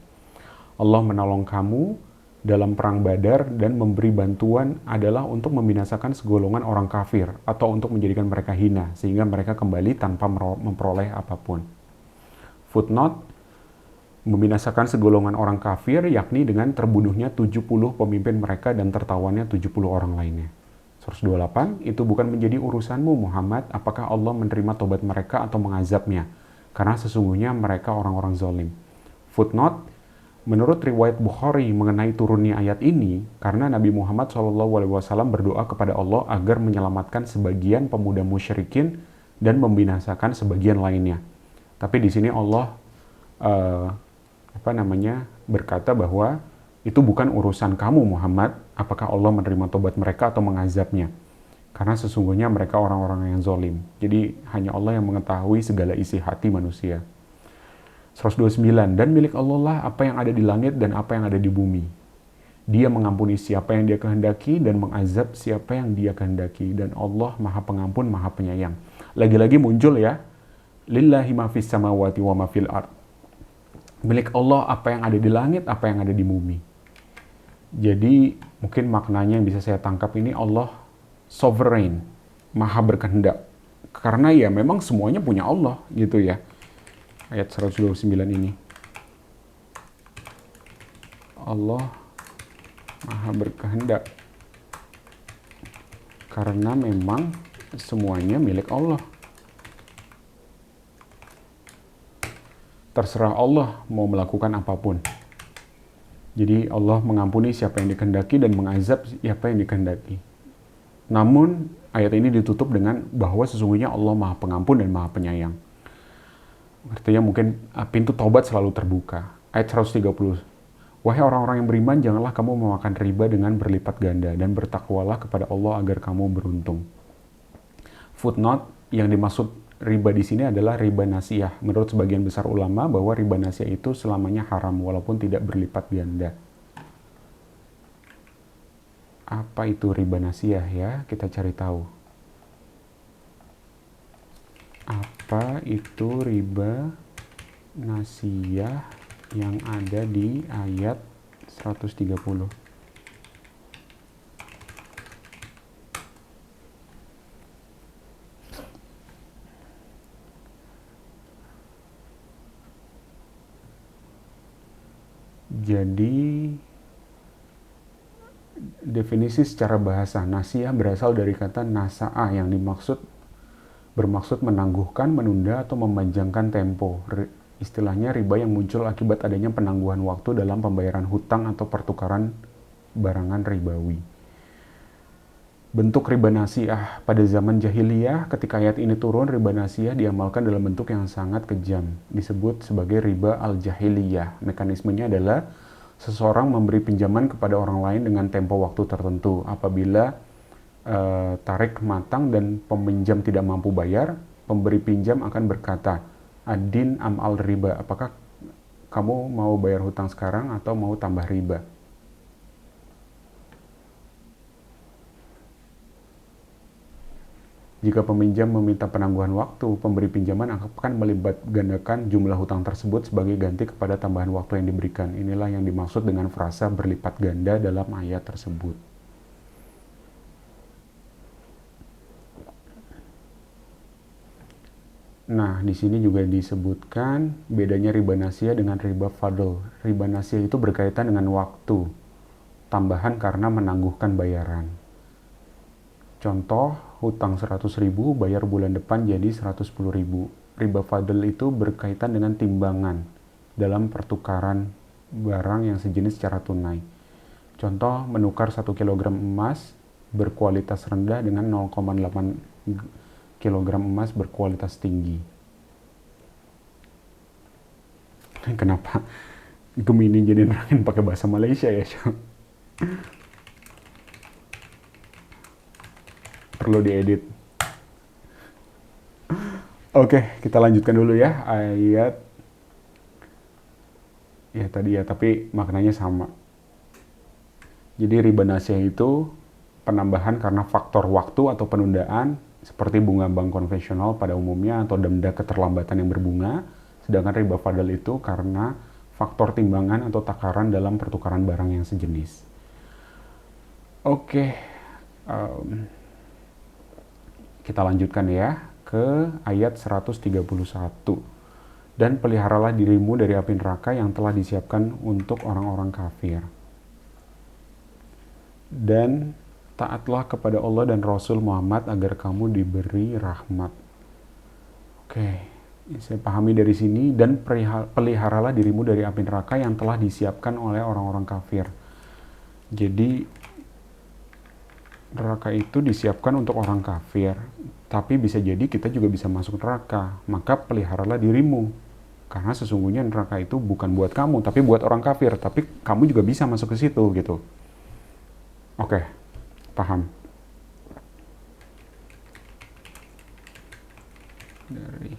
Allah menolong kamu dalam perang Badar dan memberi bantuan adalah untuk membinasakan segolongan orang kafir atau untuk menjadikan mereka hina sehingga mereka kembali tanpa memperoleh apapun. Footnote, membinasakan segolongan orang kafir yakni dengan terbunuhnya 70 pemimpin mereka dan tertawannya 70 orang lainnya. 128, itu bukan menjadi urusanmu Muhammad apakah Allah menerima tobat mereka atau mengazabnya, karena sesungguhnya mereka orang-orang zalim. Footnote, menurut riwayat Bukhari mengenai turunnya ayat ini, karena Nabi Muhammad SAW berdoa kepada Allah agar menyelamatkan sebagian pemuda musyrikin dan membinasakan sebagian lainnya. Tapi di sini Allah berkata bahwa itu bukan urusan kamu Muhammad, apakah Allah menerima tobat mereka atau mengazabnya. Karena sesungguhnya mereka orang-orang yang zolim. Jadi hanya Allah yang mengetahui segala isi hati manusia. 129, dan milik Allah lah apa yang ada di langit dan apa yang ada di bumi. Dia mengampuni siapa yang dia kehendaki dan mengazab siapa yang dia kehendaki. Dan Allah maha pengampun, maha penyayang. Lagi-lagi muncul ya, lillahi ma fis samawati wa ma fil ard. Milik Allah apa yang ada di langit, apa yang ada di bumi. Jadi mungkin maknanya yang bisa saya tangkap ini, Allah sovereign, maha berkehendak. Karena ya memang semuanya punya Allah gitu ya. Ayat 129 ini. Allah maha berkehendak. Karena memang semuanya milik Allah. Terserah Allah mau melakukan apapun. Jadi Allah mengampuni siapa yang dikehendaki dan mengazab siapa yang dikehendaki. Namun ayat ini ditutup dengan bahwa sesungguhnya Allah maha pengampun dan maha penyayang. Artinya mungkin pintu taubat selalu terbuka. Ayat 130. Wahai orang-orang yang beriman, janganlah kamu memakan riba dengan berlipat ganda dan bertakwalah kepada Allah agar kamu beruntung. Footnote, yang dimaksud riba di sini adalah riba nasiyah. Menurut sebagian besar ulama bahwa riba nasiyah itu selamanya haram walaupun tidak berlipat ganda. Apa itu riba nasiyah ya? Kita cari tahu. Apa itu riba nasiyah yang ada di ayat 130? Jadi definisi secara bahasa, nasiyah berasal dari kata nasa'a yang bermaksud menangguhkan, menunda, atau memanjangkan tempo. Istilahnya riba yang muncul akibat adanya penangguhan waktu dalam pembayaran hutang atau pertukaran barangan ribawi. Bentuk riba nasiyah pada zaman jahiliyah, ketika ayat ini turun, riba nasiyah diamalkan dalam bentuk yang sangat kejam, disebut sebagai riba al-jahiliyah. Mekanismenya adalah seseorang memberi pinjaman kepada orang lain dengan tempo waktu tertentu. Apabila tarik matang dan peminjam tidak mampu bayar, pemberi pinjam akan berkata, adin am al riba, apakah kamu mau bayar hutang sekarang atau mau tambah riba? Jika peminjam meminta penangguhan waktu, pemberi pinjaman akan melibat gandakan jumlah hutang tersebut sebagai ganti kepada tambahan waktu yang diberikan. Inilah yang dimaksud dengan frasa berlipat ganda dalam ayat tersebut. Nah, di sini juga disebutkan bedanya riba nasiyah dengan riba fadl. Riba nasiyah itu berkaitan dengan waktu, tambahan karena menangguhkan bayaran. Contoh, hutang 100.000 bayar bulan depan jadi 110.000. Riba fadl itu berkaitan dengan timbangan dalam pertukaran barang yang sejenis secara tunai. Contoh, menukar 1 kg emas berkualitas rendah dengan 0,8 kg emas berkualitas tinggi. Kenapa Gemini jadi nerangin pakai bahasa Malaysia ya? Perlu diedit. Oke, kita lanjutkan dulu ya ayat ya tadi ya, tapi maknanya sama. Jadi riba nasiyah itu penambahan karena faktor waktu atau penundaan seperti bunga bank konvensional pada umumnya atau denda keterlambatan yang berbunga, sedangkan riba fadl itu karena faktor timbangan atau takaran dalam pertukaran barang yang sejenis. Oke, kita lanjutkan ya ke ayat 131. Dan peliharalah dirimu dari api neraka yang telah disiapkan untuk orang-orang kafir. Dan taatlah kepada Allah dan Rasul Muhammad agar kamu diberi rahmat. Oke, saya pahami dari sini. Dan peliharalah dirimu dari api neraka yang telah disiapkan oleh orang-orang kafir. Jadi neraka itu disiapkan untuk orang kafir, tapi bisa jadi kita juga bisa masuk neraka. Maka peliharalah dirimu, karena sesungguhnya neraka itu bukan buat kamu, tapi buat orang kafir. Tapi kamu juga bisa masuk ke situ gitu. Oke, paham. dari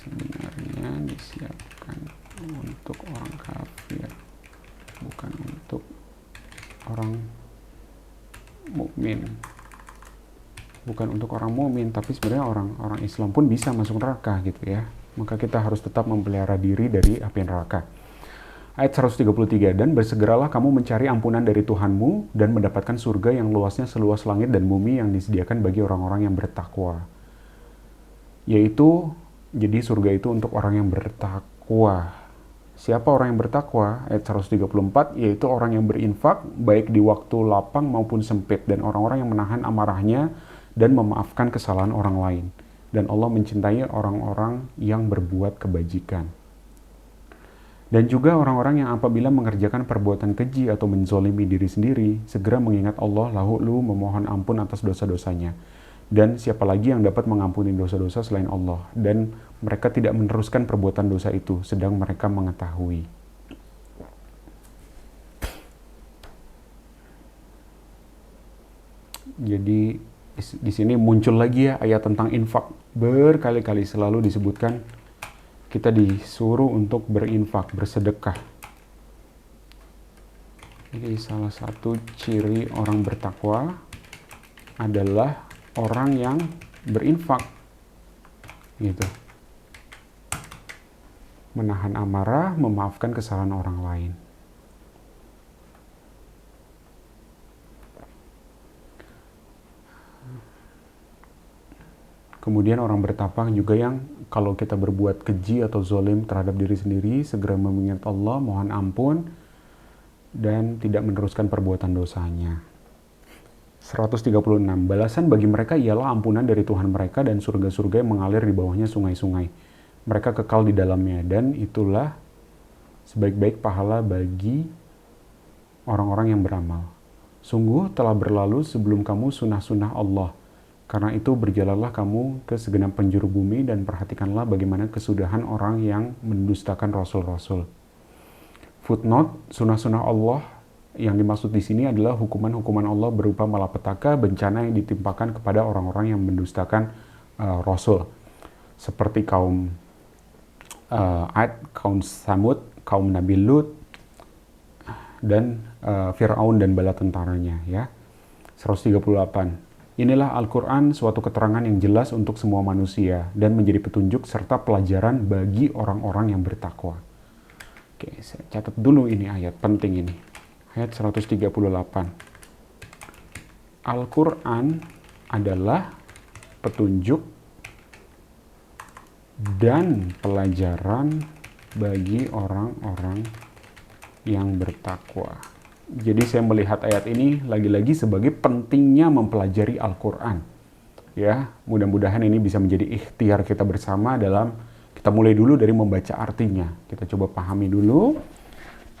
sebenarnya disiapkan untuk orang kafir, bukan untuk orang mukmin. Bukan untuk orang mukmin, tapi sebenarnya orang Islam pun bisa masuk neraka gitu ya. Maka kita harus tetap memelihara diri dari api neraka. Ayat 133, dan bersegeralah kamu mencari ampunan dari Tuhanmu dan mendapatkan surga yang luasnya seluas langit dan bumi yang disediakan bagi orang-orang yang bertakwa. Yaitu, jadi surga itu untuk orang yang bertakwa. Siapa orang yang bertakwa? Ayat 134, yaitu orang yang berinfak baik di waktu lapang maupun sempit, dan orang-orang yang menahan amarahnya dan memaafkan kesalahan orang lain. Dan Allah mencintai orang-orang yang berbuat kebajikan. Dan juga orang-orang yang apabila mengerjakan perbuatan keji atau menzolimi diri sendiri, segera mengingat Allah lalu memohon ampun atas dosa-dosanya. Dan siapa lagi yang dapat mengampuni dosa-dosa selain Allah? Dan mereka tidak meneruskan perbuatan dosa itu, sedang mereka mengetahui. Jadi di sini muncul lagi ya ayat tentang infak. Berkali-kali selalu disebutkan kita disuruh untuk berinfak, bersedekah. Jadi salah satu ciri orang bertakwa adalah orang yang berinfak, gitu. Menahan amarah, memaafkan kesalahan orang lain. Kemudian orang bertakwa juga yang kalau kita berbuat keji atau zolim terhadap diri sendiri, segera mengingat Allah, mohon ampun, dan tidak meneruskan perbuatan dosanya. 136. Balasan bagi mereka ialah ampunan dari Tuhan mereka dan surga-surga yang mengalir di bawahnya sungai-sungai. Mereka kekal di dalamnya, dan itulah sebaik-baik pahala bagi orang-orang yang beramal. Sungguh telah berlalu sebelum kamu sunnah-sunnah Allah. Karena itu berjalanlah kamu ke segenap penjuru bumi dan perhatikanlah bagaimana kesudahan orang yang mendustakan rasul-rasul. Footnote, sunnah-sunnah Allah yang dimaksud di sini adalah hukuman-hukuman Allah berupa malapetaka, bencana yang ditimpakan kepada orang-orang yang mendustakan rasul. Seperti kaum Ad, kaum Samud, kaum Nabi Lut, dan Fir'aun dan bala tentaranya. Ya. 138. Inilah Al-Quran, suatu keterangan yang jelas untuk semua manusia dan menjadi petunjuk serta pelajaran bagi orang-orang yang bertakwa. Oke, saya catat dulu ini ayat penting ini. Ayat 138. Al-Quran adalah petunjuk dan pelajaran bagi orang-orang yang bertakwa. Jadi saya melihat ayat ini lagi-lagi sebagai pentingnya mempelajari Al-Quran. Ya, mudah-mudahan ini bisa menjadi ikhtiar kita bersama dalam kita mulai dulu dari membaca artinya. Kita coba pahami dulu.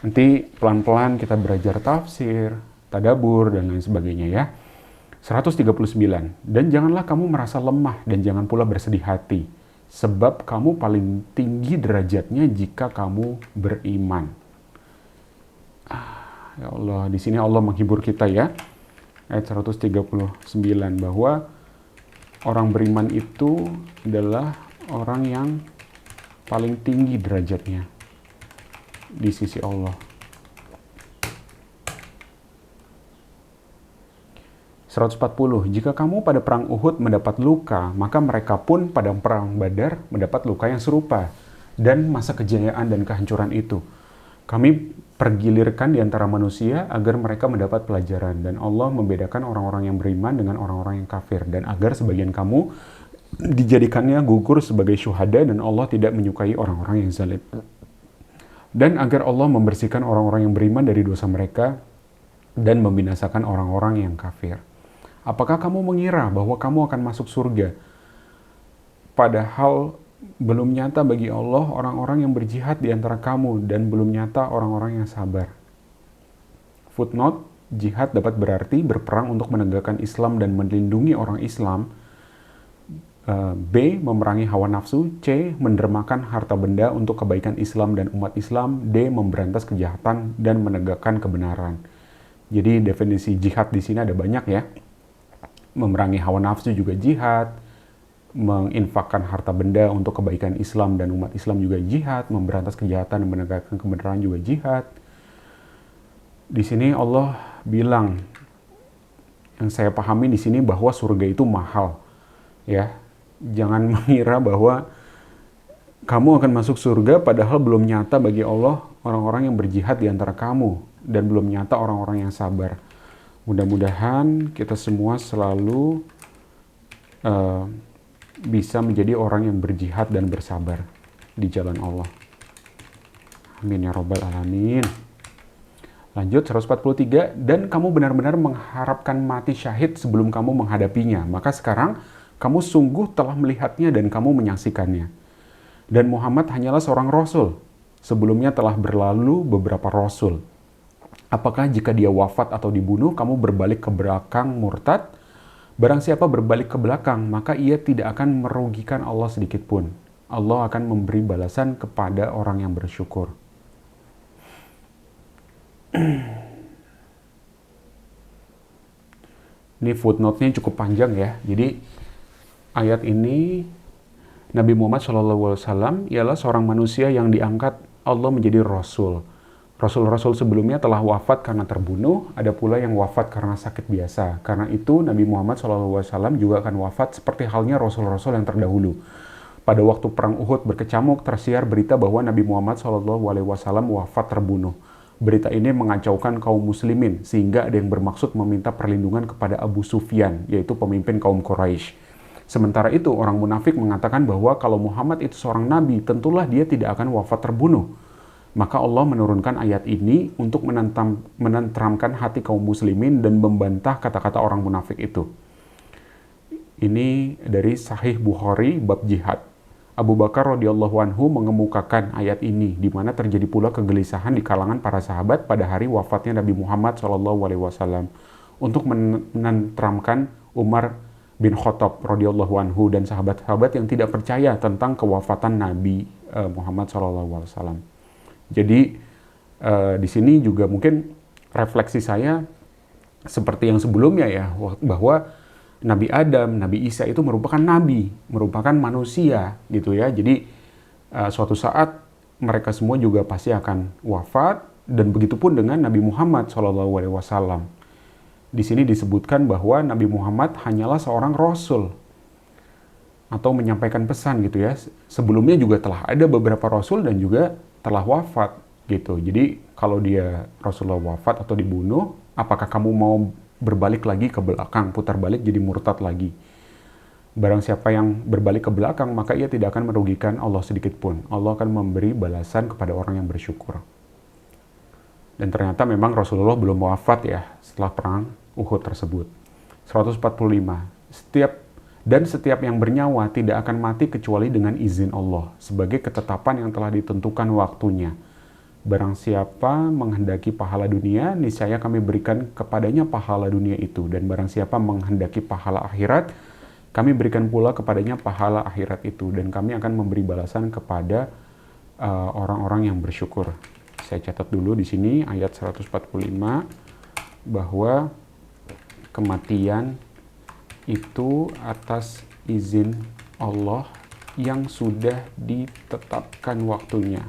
Nanti pelan-pelan kita belajar tafsir, tadabbur, dan lain sebagainya ya. 139. Dan janganlah kamu merasa lemah dan jangan pula bersedih hati. Sebab kamu paling tinggi derajatnya jika kamu beriman. Ya Allah, di sini Allah menghibur kita ya. Ayat 139 bahwa orang beriman itu adalah orang yang paling tinggi derajatnya di sisi Allah. 140. Jika kamu pada perang Uhud mendapat luka, maka mereka pun pada perang Badar mendapat luka yang serupa dan masa kejayaan dan kehancuran itu. Kami pergilirkan di antara manusia agar mereka mendapat pelajaran, dan Allah membedakan orang-orang yang beriman dengan orang-orang yang kafir, dan agar sebagian kamu dijadikannya gugur sebagai syuhada, dan Allah tidak menyukai orang-orang yang zalim. Dan agar Allah membersihkan orang-orang yang beriman dari dosa mereka dan membinasakan orang-orang yang kafir. Apakah kamu mengira bahwa kamu akan masuk surga? Padahal belum nyata bagi Allah orang-orang yang berjihad di antara kamu, dan belum nyata orang-orang yang sabar. Footnote, jihad dapat berarti berperang untuk menegakkan Islam dan melindungi orang Islam. B. Memerangi hawa nafsu. C. Mendermakan harta benda untuk kebaikan Islam dan umat Islam. D. Memberantas kejahatan dan menegakkan kebenaran. Jadi definisi jihad di sini ada banyak ya. Memerangi hawa nafsu juga jihad, menginfakkan harta benda untuk kebaikan Islam dan umat Islam juga jihad, memberantas kejahatan dan menegakkan kebenaran juga jihad. Di sini Allah bilang, yang saya pahami di sini bahwa surga itu mahal, ya. Jangan mengira bahwa kamu akan masuk surga padahal belum nyata bagi Allah orang-orang yang berjihad di antara kamu dan belum nyata orang-orang yang sabar. Mudah-mudahan kita semua selalu bisa menjadi orang yang berjihad dan bersabar di jalan Allah. Amin ya rabbal alamin. Lanjut 143, dan kamu benar-benar mengharapkan mati syahid sebelum kamu menghadapinya. Maka sekarang kamu sungguh telah melihatnya dan kamu menyaksikannya. Dan Muhammad hanyalah seorang rasul. Sebelumnya telah berlalu beberapa rasul. Apakah jika dia wafat atau dibunuh, kamu berbalik ke belakang murtad? Barang siapa berbalik ke belakang, maka ia tidak akan merugikan Allah sedikit pun. Allah akan memberi balasan kepada orang yang bersyukur. Ini footnote-nya cukup panjang ya. Jadi ayat ini Nabi Muhammad SAW ialah seorang manusia yang diangkat Allah menjadi rasul. Rasul-rasul sebelumnya telah wafat karena terbunuh, ada pula yang wafat karena sakit biasa. Karena itu Nabi Muhammad SAW juga akan wafat seperti halnya rasul-rasul yang terdahulu. Pada waktu perang Uhud berkecamuk, tersiar berita bahwa Nabi Muhammad SAW wafat terbunuh. Berita ini mengacaukan kaum muslimin, sehingga ada yang bermaksud meminta perlindungan kepada Abu Sufyan, yaitu pemimpin kaum Quraisy. Sementara itu, orang munafik mengatakan bahwa kalau Muhammad itu seorang nabi, tentulah dia tidak akan wafat terbunuh. Maka Allah menurunkan ayat ini untuk menenteramkan hati kaum muslimin dan membantah kata-kata orang munafik itu. Ini dari Sahih Bukhari bab jihad. Abu Bakar radhiyallahu anhu mengemukakan ayat ini, di mana terjadi pula kegelisahan di kalangan para sahabat pada hari wafatnya Nabi Muhammad SAW untuk menenteramkan Umar bin Khattab radhiyallahu anhu dan sahabat-sahabat yang tidak percaya tentang kewafatan Nabi Muhammad SAW. Jadi di sini juga mungkin refleksi saya seperti yang sebelumnya ya, bahwa Nabi Adam, Nabi Isa itu merupakan nabi, merupakan manusia gitu ya. Jadi suatu saat mereka semua juga pasti akan wafat, dan begitupun dengan Nabi Muhammad SAW. Di sini disebutkan bahwa Nabi Muhammad hanyalah seorang rasul atau menyampaikan pesan gitu ya. Sebelumnya juga telah ada beberapa rasul dan juga telah wafat gitu. Jadi kalau dia Rasulullah wafat atau dibunuh, apakah kamu mau berbalik lagi ke belakang, putar balik jadi murtad lagi? Barang siapa yang berbalik ke belakang, maka ia tidak akan merugikan Allah sedikit pun. Allah akan memberi balasan kepada orang yang bersyukur. Dan ternyata memang Rasulullah belum wafat ya setelah perang Uhud tersebut. 145. Setiap yang bernyawa tidak akan mati kecuali dengan izin Allah, sebagai ketetapan yang telah ditentukan waktunya. Barang siapa menghendaki pahala dunia, niscaya kami berikan kepadanya pahala dunia itu. Dan barang siapa menghendaki pahala akhirat, kami berikan pula kepadanya pahala akhirat itu. Dan kami akan memberi balasan kepada orang-orang yang bersyukur. Saya catat dulu di sini ayat 145 bahwa kematian itu atas izin Allah yang sudah ditetapkan waktunya.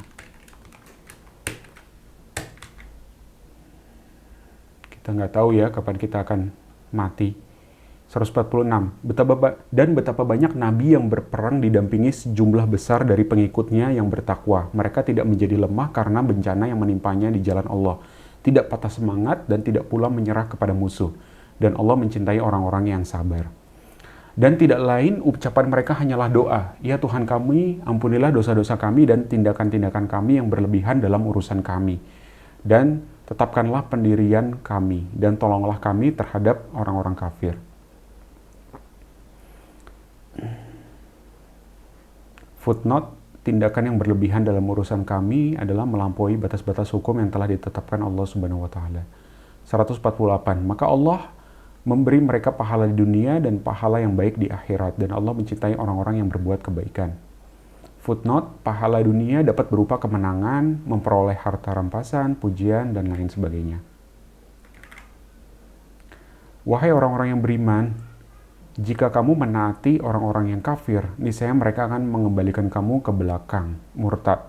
Kita nggak tahu ya kapan kita akan mati. 146. Betapa banyak nabi yang berperang didampingi sejumlah besar dari pengikutnya yang bertakwa. Mereka tidak menjadi lemah karena bencana yang menimpanya di jalan Allah. Tidak patah semangat dan tidak pula menyerah kepada musuh. Dan Allah mencintai orang-orang yang sabar. Dan tidak lain ucapan mereka hanyalah doa. Ya Tuhan kami, ampunilah dosa-dosa kami dan tindakan-tindakan kami yang berlebihan dalam urusan kami. Dan tetapkanlah pendirian kami dan tolonglah kami terhadap orang-orang kafir. Footnote, tindakan yang berlebihan dalam urusan kami adalah melampaui batas-batas hukum yang telah ditetapkan Allah Subhanahu wa taala. 148. Maka Allah memberi mereka pahala di dunia dan pahala yang baik di akhirat, dan Allah mencintai orang-orang yang berbuat kebaikan. Footnote, pahala dunia dapat berupa kemenangan, memperoleh harta rampasan, pujian, dan lain sebagainya. Wahai orang-orang yang beriman, Jika kamu menaati orang-orang yang kafir, niscaya mereka akan mengembalikan kamu ke belakang, murtad.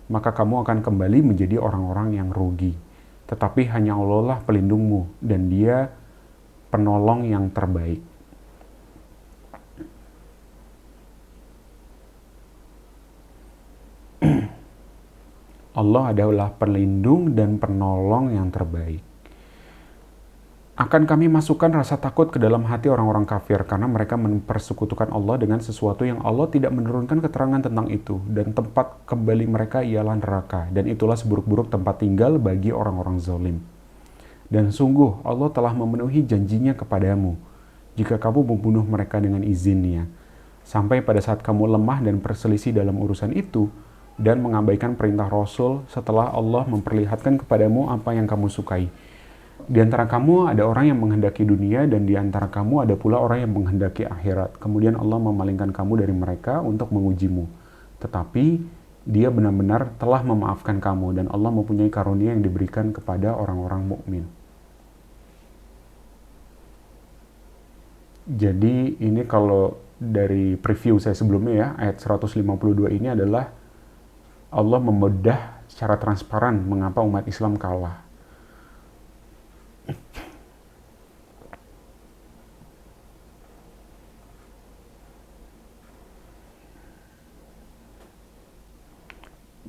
Maka kamu akan kembali menjadi orang-orang yang rugi. Tetapi hanya Allah lah pelindungmu, dan Dia penolong yang terbaik. Allah adalah pelindung dan penolong yang terbaik. Akan kami masukkan rasa takut ke dalam hati orang-orang kafir karena mereka mempersekutukan Allah dengan sesuatu yang Allah tidak menurunkan keterangan tentang itu, dan tempat kembali mereka ialah neraka, dan itulah seburuk-buruk tempat tinggal bagi orang-orang zalim. Dan sungguh Allah telah memenuhi janjinya kepadamu jika kamu membunuh mereka dengan izinnya, sampai pada saat kamu lemah dan berselisih dalam urusan itu dan mengabaikan perintah Rasul setelah Allah memperlihatkan kepadamu apa yang kamu sukai. Di antara kamu ada orang yang menghendaki dunia, dan di antara kamu ada pula orang yang menghendaki akhirat. Kemudian Allah memalingkan kamu dari mereka untuk mengujimu. Tetapi Dia benar-benar telah memaafkan kamu, dan Allah mempunyai karunia yang diberikan kepada orang-orang mukmin. Jadi ini kalau dari preview saya sebelumnya ya, ayat 152 ini adalah Allah membedah secara transparan mengapa umat Islam kalah.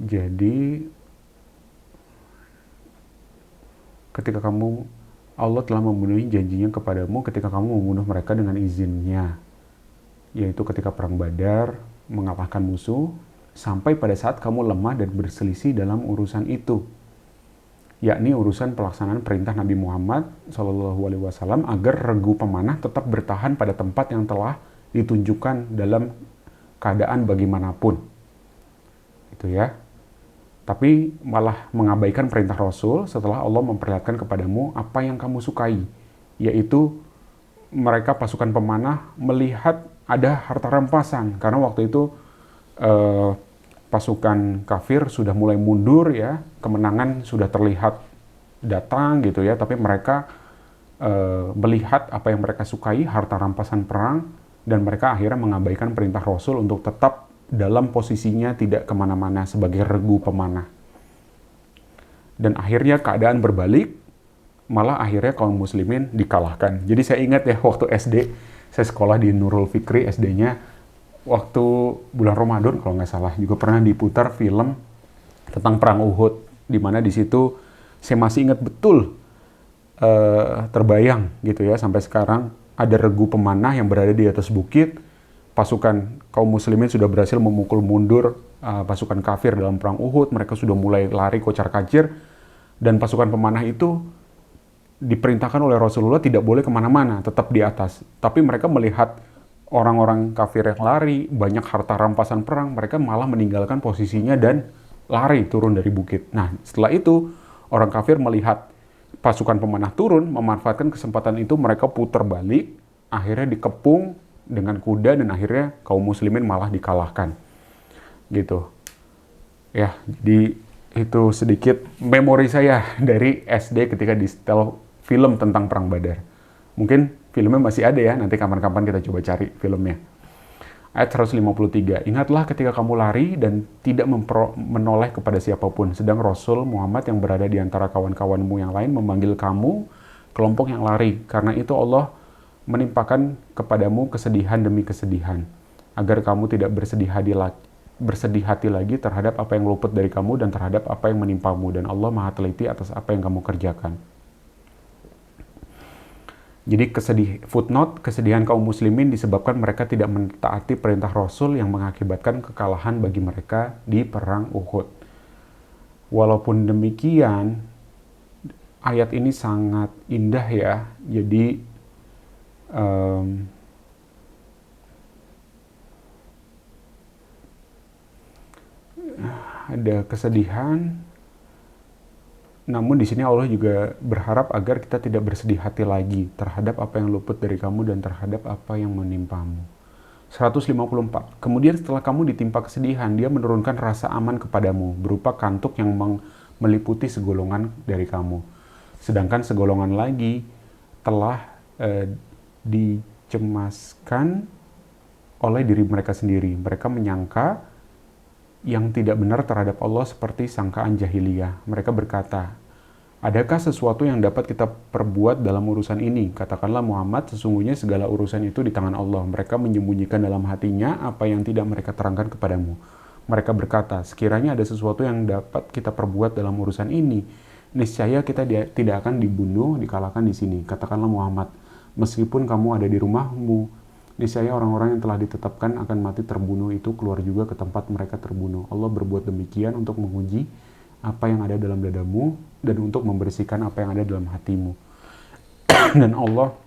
Jadi ketika Allah telah memenuhi janjinya kepadamu ketika kamu membunuh mereka dengan izinnya, yaitu ketika perang Badar, mengalahkan musuh, sampai pada saat kamu lemah dan berselisih dalam urusan itu, yakni urusan pelaksanaan perintah Nabi Muhammad SAW agar regu pemanah tetap bertahan pada tempat yang telah ditunjukkan dalam keadaan bagaimanapun. Itu ya. Tapi malah mengabaikan perintah Rasul setelah Allah memperlihatkan kepadamu apa yang kamu sukai, yaitu mereka pasukan pemanah melihat ada harta rampasan, karena waktu itu pasukan kafir sudah mulai mundur ya, kemenangan sudah terlihat datang gitu ya, tapi mereka melihat apa yang mereka sukai, harta rampasan perang, dan mereka akhirnya mengabaikan perintah Rasul untuk tetap dalam posisinya tidak kemana-mana sebagai regu pemanah. Dan akhirnya keadaan berbalik, malah akhirnya kaum muslimin dikalahkan. Jadi saya ingat ya waktu SD, saya sekolah di Nurul Fikri SD-nya, waktu bulan Ramadan kalau nggak salah, juga pernah diputar film tentang perang Uhud, di mana di situ saya masih ingat betul, terbayang gitu ya, sampai sekarang ada regu pemanah yang berada di atas bukit. Pasukan kaum muslimin sudah berhasil memukul mundur pasukan kafir dalam perang Uhud. Mereka sudah mulai lari kocar-kacir, dan pasukan pemanah itu diperintahkan oleh Rasulullah tidak boleh kemana-mana, tetap di atas. Tapi mereka melihat orang-orang kafir yang lari, banyak harta rampasan perang, mereka malah meninggalkan posisinya dan lari turun dari bukit. Nah, setelah itu orang kafir melihat pasukan pemanah turun, memanfaatkan kesempatan itu mereka putar balik, akhirnya dikepung dengan kuda, dan akhirnya kaum muslimin malah dikalahkan gitu ya. Jadi itu sedikit memori saya dari SD ketika di setel film tentang perang Badar. Mungkin filmnya masih ada ya, nanti kapan-kapan kita coba cari filmnya. Ayat 153, ingatlah ketika kamu lari dan tidak menoleh kepada siapapun, sedang Rasul Muhammad yang berada di antara kawan-kawanmu yang lain memanggil kamu, kelompok yang lari. Karena itu Allah menimpakan kepadamu kesedihan demi kesedihan, agar kamu tidak bersedih hati lagi terhadap apa yang luput dari kamu dan terhadap apa yang menimpamu, dan Allah Maha teliti atas apa yang kamu kerjakan. Jadi footnote, kesedihan kaum muslimin disebabkan mereka tidak mentaati perintah Rasul yang mengakibatkan kekalahan bagi mereka di perang Uhud. Walaupun demikian, ayat ini sangat indah ya. Jadi ada kesedihan, namun di sini Allah juga berharap agar kita tidak bersedih hati lagi terhadap apa yang luput dari kamu dan terhadap apa yang menimpamu. 154. Kemudian setelah kamu ditimpa kesedihan, Dia menurunkan rasa aman kepadamu berupa kantuk yang meliputi segolongan dari kamu. Sedangkan segolongan lagi telah dicemaskan oleh diri mereka sendiri. Mereka menyangka yang tidak benar terhadap Allah seperti sangkaan jahiliyah. Mereka berkata, adakah sesuatu yang dapat kita perbuat dalam urusan ini? Katakanlah Muhammad, sesungguhnya segala urusan itu di tangan Allah. Mereka menyembunyikan dalam hatinya apa yang tidak mereka terangkan kepadamu. Mereka berkata, sekiranya ada sesuatu yang dapat kita perbuat dalam urusan ini, niscaya kita tidak akan dibunuh, dikalahkan di sini. Katakanlah Muhammad, meskipun kamu ada di rumahmu, niscaya orang-orang yang telah ditetapkan akan mati terbunuh itu keluar juga ke tempat mereka terbunuh. Allah berbuat demikian untuk menguji apa yang ada dalam dadamu dan untuk membersihkan apa yang ada dalam hatimu. Dan Allah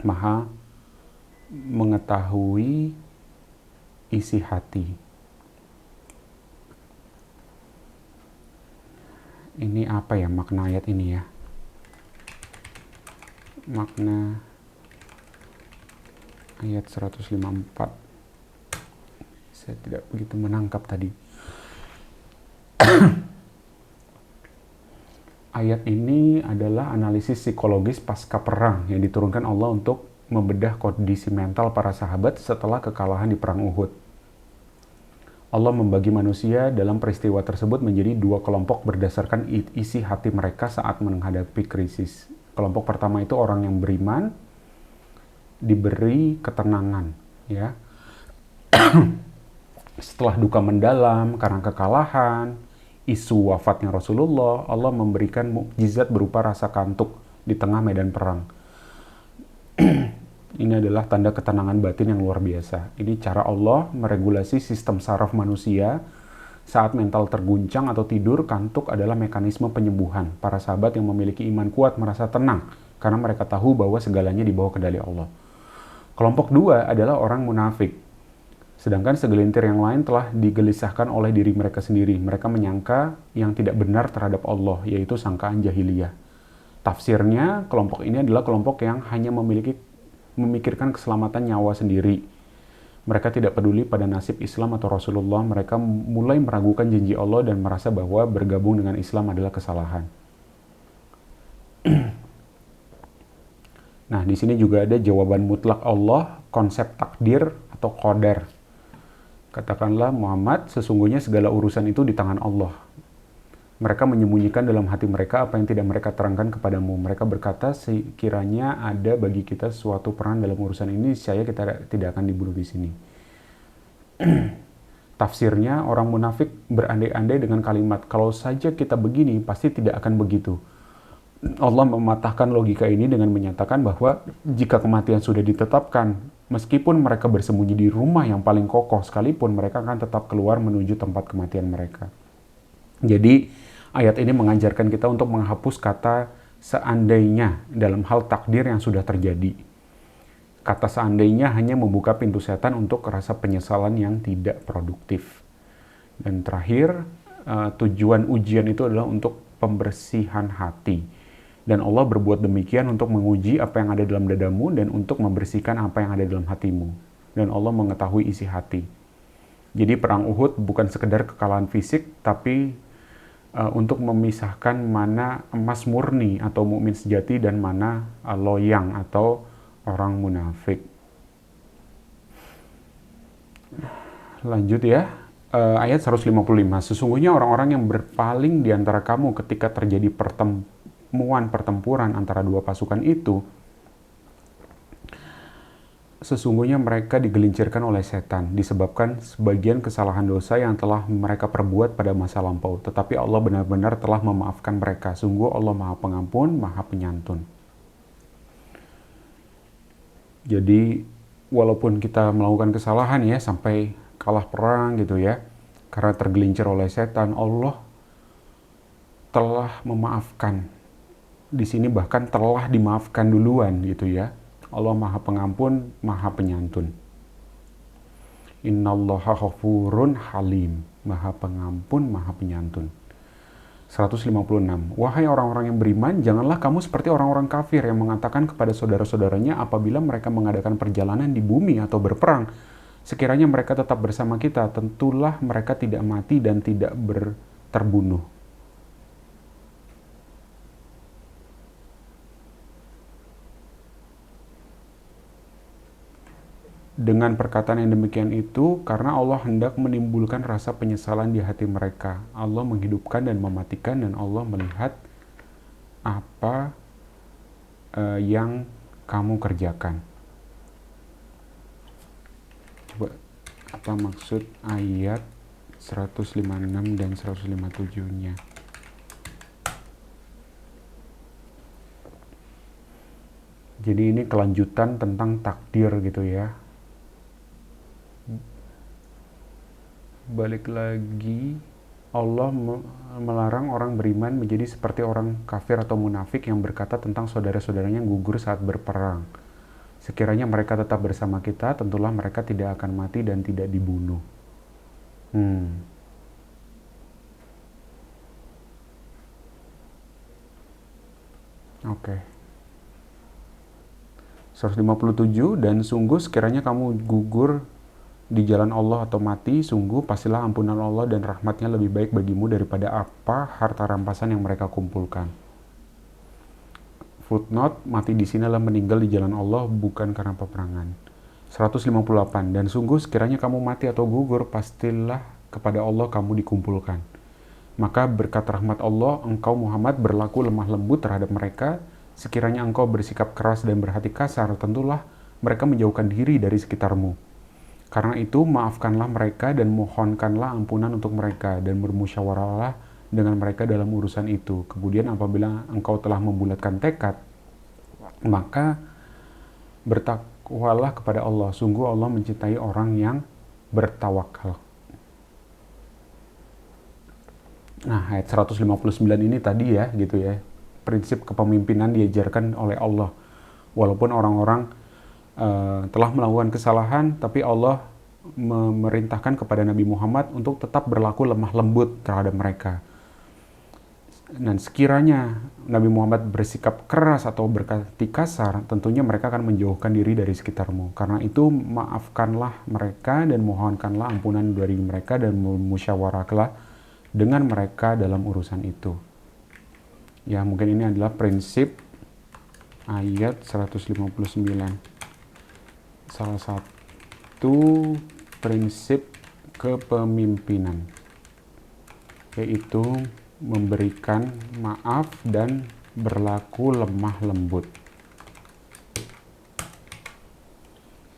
Maha mengetahui isi hati. Ini apa ya makna ayat ini ya? Makna ayat 154. Saya tidak begitu menangkap tadi. Ayat ini adalah analisis psikologis pasca perang yang diturunkan Allah untuk membedah kondisi mental para sahabat setelah kekalahan di perang Uhud. Allah membagi manusia dalam peristiwa tersebut menjadi dua kelompok berdasarkan isi hati mereka saat menghadapi krisis. Kelompok pertama itu orang yang beriman, diberi ketenangan, ya. Setelah duka mendalam karena kekalahan, isu wafatnya Rasulullah, Allah memberikan mukjizat berupa rasa kantuk di tengah medan perang. Ini adalah tanda ketenangan batin yang luar biasa. Ini cara Allah meregulasi sistem saraf manusia saat mental terguncang atau tidur. Kantuk adalah mekanisme penyembuhan. Para sahabat yang memiliki iman kuat merasa tenang karena mereka tahu bahwa segalanya di bawah kendali Allah. Kelompok dua adalah orang munafik. Sedangkan segelintir yang lain telah digelisahkan oleh diri mereka sendiri. Mereka menyangka yang tidak benar terhadap Allah, yaitu sangkaan jahiliyah. Tafsirnya, kelompok ini adalah kelompok yang hanya memikirkan keselamatan nyawa sendiri. Mereka tidak peduli pada nasib Islam atau Rasulullah. Mereka mulai meragukan janji Allah dan merasa bahwa bergabung dengan Islam adalah kesalahan. Nah, di sini juga ada jawaban mutlak Allah, konsep takdir atau qadar. Katakanlah Muhammad, sesungguhnya segala urusan itu di tangan Allah. Mereka menyembunyikan dalam hati mereka apa yang tidak mereka terangkan kepadamu. Mereka berkata, sekiranya ada bagi kita suatu peran dalam urusan ini, saya kita tidak akan dibunuh di sini. Tafsirnya, orang munafik berandai-andai dengan kalimat, kalau saja kita begini, pasti tidak akan begitu. Allah mematahkan logika ini dengan menyatakan bahwa jika kematian sudah ditetapkan, meskipun mereka bersembunyi di rumah yang paling kokoh sekalipun, mereka akan tetap keluar menuju tempat kematian mereka. Jadi, ayat ini mengajarkan kita untuk menghapus kata seandainya dalam hal takdir yang sudah terjadi. Kata seandainya hanya membuka pintu setan untuk rasa penyesalan yang tidak produktif. Dan terakhir, tujuan ujian itu adalah untuk pembersihan hati. Dan Allah berbuat demikian untuk menguji apa yang ada dalam dadamu dan untuk membersihkan apa yang ada dalam hatimu. Dan Allah mengetahui isi hati. Jadi perang Uhud bukan sekedar kekalahan fisik, tapi untuk memisahkan mana emas murni atau mukmin sejati dan mana loyang atau orang munafik. Lanjut ya, ayat 155. Sesungguhnya orang-orang yang berpaling di antara kamu ketika terjadi pertempuran antara dua pasukan itu, sesungguhnya mereka digelincirkan oleh setan disebabkan sebagian kesalahan dosa yang telah mereka perbuat pada masa lampau. Tetapi Allah benar-benar telah memaafkan mereka. Sungguh Allah Maha Pengampun, Maha Penyantun. Jadi walaupun kita melakukan kesalahan ya, sampai kalah perang gitu ya, karena tergelincir oleh setan, Allah telah memaafkan. Di sini bahkan telah dimaafkan duluan gitu ya. Allah Maha Pengampun, Maha Penyantun. Innallaha ghafurun halim. Maha Pengampun, Maha Penyantun. 156. Wahai orang-orang yang beriman, janganlah kamu seperti orang-orang kafir yang mengatakan kepada saudara-saudaranya apabila mereka mengadakan perjalanan di bumi atau berperang, sekiranya mereka tetap bersama kita, tentulah mereka tidak mati dan tidak terbunuh. dengan perkataan yang demikian itu karena Allah hendak menimbulkan rasa penyesalan di hati mereka. Allah menghidupkan dan mematikan dan Allah melihat apa yang kamu kerjakan. Coba apa maksud ayat 156 dan 157-nya? Jadi ini kelanjutan tentang takdir gitu ya. Balik lagi, Allah melarang orang beriman menjadi seperti orang kafir atau munafik yang berkata tentang saudara-saudaranya yang gugur saat berperang. Sekiranya mereka tetap bersama kita, tentulah mereka tidak akan mati dan tidak dibunuh. Oke. 157, dan sungguh sekiranya kamu gugur di jalan Allah atau mati, sungguh pastilah ampunan Allah dan rahmatnya lebih baik bagimu daripada apa harta rampasan yang mereka kumpulkan. Footnote, mati di sini adalah meninggal di jalan Allah, bukan karena peperangan. 158, dan sungguh sekiranya kamu mati atau gugur, pastilah kepada Allah kamu dikumpulkan. Maka berkat rahmat Allah, engkau Muhammad berlaku lemah lembut terhadap mereka. Sekiranya engkau bersikap keras dan berhati kasar, tentulah mereka menjauhkan diri dari sekitarmu. Karena itu, maafkanlah mereka dan mohonkanlah ampunan untuk mereka, dan bermusyawarahlah dengan mereka dalam urusan itu. Kemudian apabila engkau telah membulatkan tekad, maka bertakwalah kepada Allah. Sungguh Allah mencintai orang yang bertawakal. Nah, ayat 159 ini tadi ya, gitu ya. Prinsip kepemimpinan diajarkan oleh Allah. Walaupun orang-orang telah melakukan kesalahan, tapi Allah memerintahkan kepada Nabi Muhammad untuk tetap berlaku lemah lembut terhadap mereka. Dan sekiranya Nabi Muhammad bersikap keras atau berkata kasar, tentunya mereka akan menjauhkan diri dari sekitarmu. Karena itu, maafkanlah mereka dan mohonkanlah ampunan dari mereka dan musyawarahlah dengan mereka dalam urusan itu. Ya, mungkin ini adalah prinsip ayat 159. Salah satu prinsip kepemimpinan, yaitu memberikan maaf dan berlaku lemah lembut.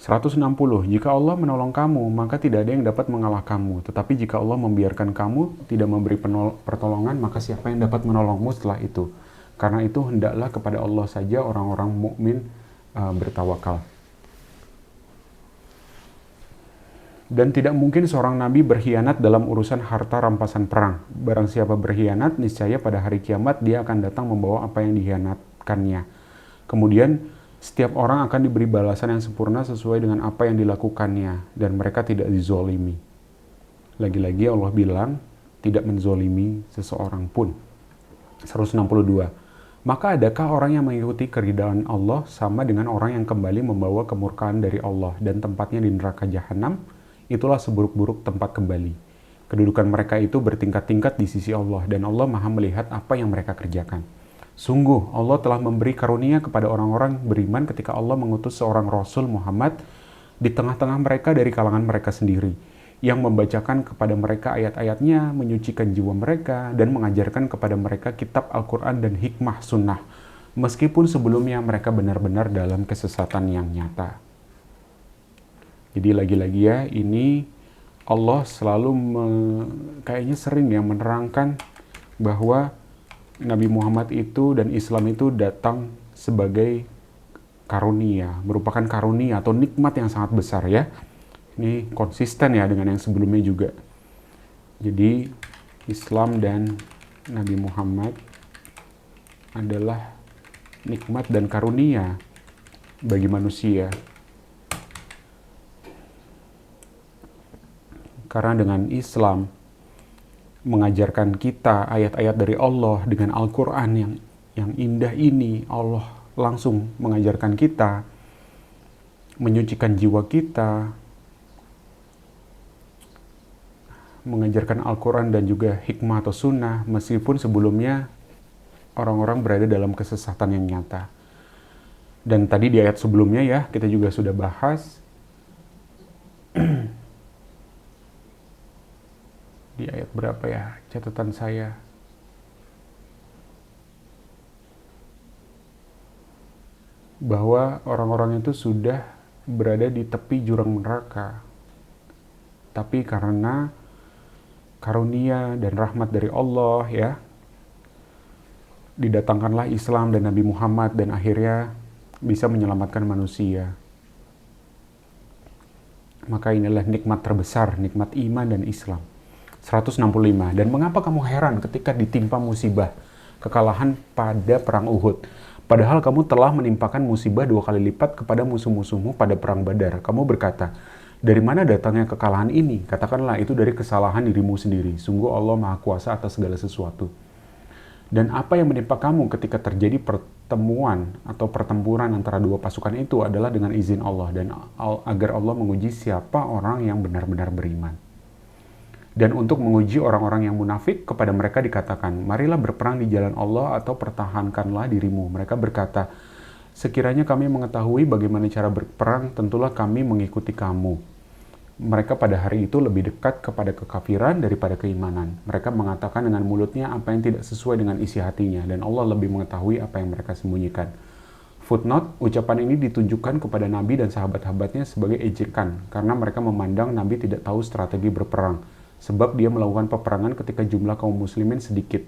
160. Jika Allah menolong kamu, maka tidak ada yang dapat mengalah kamu. Tetapi jika Allah membiarkan kamu tidak memberi pertolongan, maka siapa yang dapat menolongmu setelah itu? Karena itu hendaklah kepada Allah saja orang-orang mukmin bertawakal. Dan tidak mungkin seorang nabi berkhianat dalam urusan harta rampasan perang. Barang siapa berkhianat, niscaya pada hari kiamat dia akan datang membawa apa yang dikhianatkannya. Kemudian setiap orang akan diberi balasan yang sempurna sesuai dengan apa yang dilakukannya, dan mereka tidak dizolimi. Lagi-lagi Allah bilang, tidak menzolimi seseorang pun. 162. Maka adakah orang yang mengikuti keridhaan Allah sama dengan orang yang kembali membawa kemurkaan dari Allah, dan tempatnya di neraka jahanam? Itulah seburuk-buruk tempat kembali. Kedudukan mereka itu bertingkat-tingkat di sisi Allah, dan Allah Maha melihat apa yang mereka kerjakan. Sungguh, Allah telah memberi karunia kepada orang-orang beriman ketika Allah mengutus seorang Rasul Muhammad di tengah-tengah mereka dari kalangan mereka sendiri, yang membacakan kepada mereka ayat-ayatnya, menyucikan jiwa mereka, dan mengajarkan kepada mereka kitab Al-Quran dan hikmah sunnah, meskipun sebelumnya mereka benar-benar dalam kesesatan yang nyata. Jadi lagi-lagi ya, ini Allah selalu kayaknya sering ya menerangkan bahwa Nabi Muhammad itu dan Islam itu datang sebagai karunia, merupakan karunia atau nikmat yang sangat besar ya. Ini konsisten ya dengan yang sebelumnya juga. Jadi Islam dan Nabi Muhammad adalah nikmat dan karunia bagi manusia. Karena dengan Islam mengajarkan kita ayat-ayat dari Allah dengan Al-Quran yang indah ini, Allah langsung mengajarkan kita, menyucikan jiwa kita, mengajarkan Al-Quran dan juga hikmah atau sunnah, meskipun sebelumnya orang-orang berada dalam kesesatan yang nyata. Dan tadi di ayat sebelumnya ya, kita juga sudah bahas Di ayat berapa ya catatan saya? Bahwa orang-orang itu sudah berada di tepi jurang neraka. Tapi karena karunia dan rahmat dari Allah ya, didatangkanlah Islam dan Nabi Muhammad dan akhirnya bisa menyelamatkan manusia. Maka inilah nikmat terbesar, nikmat iman dan Islam. 165. Dan mengapa kamu heran ketika ditimpa musibah, kekalahan pada perang Uhud? Padahal kamu telah menimpakan musibah 2 kali lipat kepada musuh-musuhmu pada perang Badar. Kamu berkata, dari mana datangnya kekalahan ini? Katakanlah itu dari kesalahan dirimu sendiri. Sungguh Allah Maha Kuasa atas segala sesuatu. Dan apa yang menimpa kamu ketika terjadi pertemuan atau pertempuran antara dua pasukan itu adalah dengan izin Allah dan agar Allah menguji siapa orang yang benar-benar beriman. Dan untuk menguji orang-orang yang munafik, kepada mereka dikatakan, marilah berperang di jalan Allah atau pertahankanlah dirimu. Mereka berkata, sekiranya kami mengetahui bagaimana cara berperang, tentulah kami mengikuti kamu. Mereka pada hari itu lebih dekat kepada kekafiran daripada keimanan. Mereka mengatakan dengan mulutnya apa yang tidak sesuai dengan isi hatinya, dan Allah lebih mengetahui apa yang mereka sembunyikan. Footnote, ucapan ini ditunjukkan kepada Nabi dan sahabat-sahabatnya sebagai ejekan, karena mereka memandang Nabi tidak tahu strategi berperang, sebab dia melakukan peperangan ketika jumlah kaum muslimin sedikit.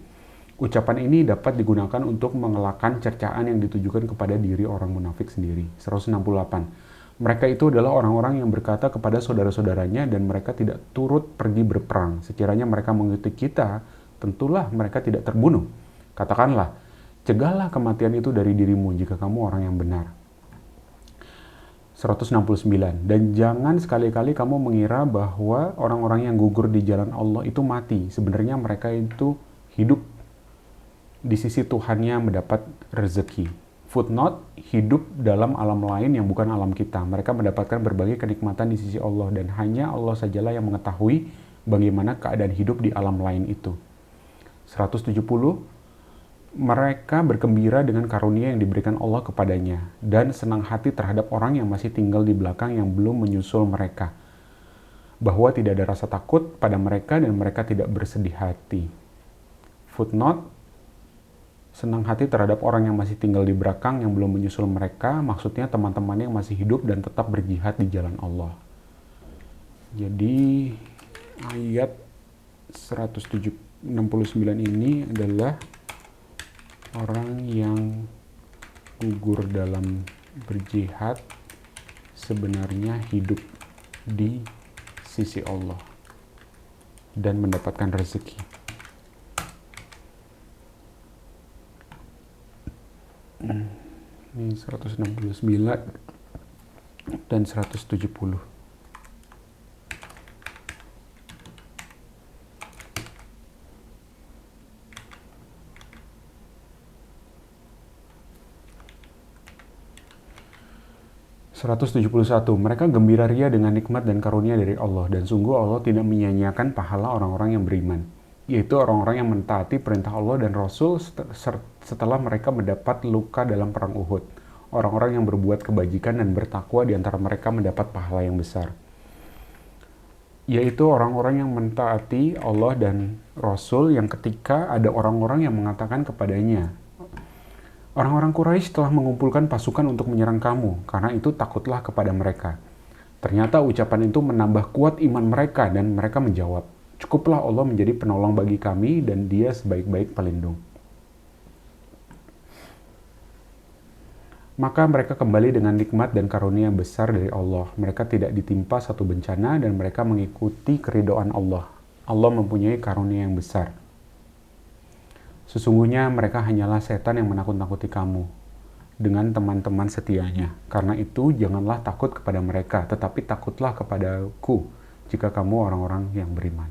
Ucapan ini dapat digunakan untuk mengelakkan cercaan yang ditujukan kepada diri orang munafik sendiri. 168. Mereka itu adalah orang-orang yang berkata kepada saudara-saudaranya dan mereka tidak turut pergi berperang. Sekiranya mereka mengikuti kita, tentulah mereka tidak terbunuh. Katakanlah, cegahlah kematian itu dari dirimu jika kamu orang yang benar. 169. Dan jangan sekali-kali kamu mengira bahwa orang-orang yang gugur di jalan Allah itu mati. Sebenarnya mereka itu hidup di sisi Tuhannya mendapat rezeki. Footnote, hidup dalam alam lain yang bukan alam kita. Mereka mendapatkan berbagai kenikmatan di sisi Allah dan hanya Allah sajalah yang mengetahui bagaimana keadaan hidup di alam lain itu. 170. Mereka bergembira dengan karunia yang diberikan Allah kepadanya dan senang hati terhadap orang yang masih tinggal di belakang yang belum menyusul mereka, bahwa tidak ada rasa takut pada mereka dan mereka tidak bersedih hati. Footnote, senang hati terhadap orang yang masih tinggal di belakang yang belum menyusul mereka, maksudnya teman-temannya yang masih hidup dan tetap berjihad di jalan Allah. Jadi ayat 169 ini adalah orang yang gugur dalam berjihad sebenarnya hidup di sisi Allah dan mendapatkan rezeki. Ini 169 dan 170. 171. Mereka gembira ria dengan nikmat dan karunia dari Allah, dan sungguh Allah tidak menyia-nyiakan pahala orang-orang yang beriman, yaitu orang-orang yang mentaati perintah Allah dan Rasul setelah mereka mendapat luka dalam perang Uhud. Orang-orang yang berbuat kebajikan dan bertakwa di antara mereka mendapat pahala yang besar, yaitu orang-orang yang mentaati Allah dan Rasul yang ketika ada orang-orang yang mengatakan kepadanya, orang-orang Quraisy telah mengumpulkan pasukan untuk menyerang kamu, karena itu takutlah kepada mereka. Ternyata ucapan itu menambah kuat iman mereka dan mereka menjawab, cukuplah Allah menjadi penolong bagi kami dan Dia sebaik-baik pelindung. Maka mereka kembali dengan nikmat dan karunia besar dari Allah. Mereka tidak ditimpa satu bencana dan mereka mengikuti keridhaan Allah. Allah mempunyai karunia yang besar. Sesungguhnya mereka hanyalah setan yang menakut-nakuti kamu dengan teman-teman setianya. Karena itu janganlah takut kepada mereka, tetapi takutlah kepadaku jika kamu orang-orang yang beriman.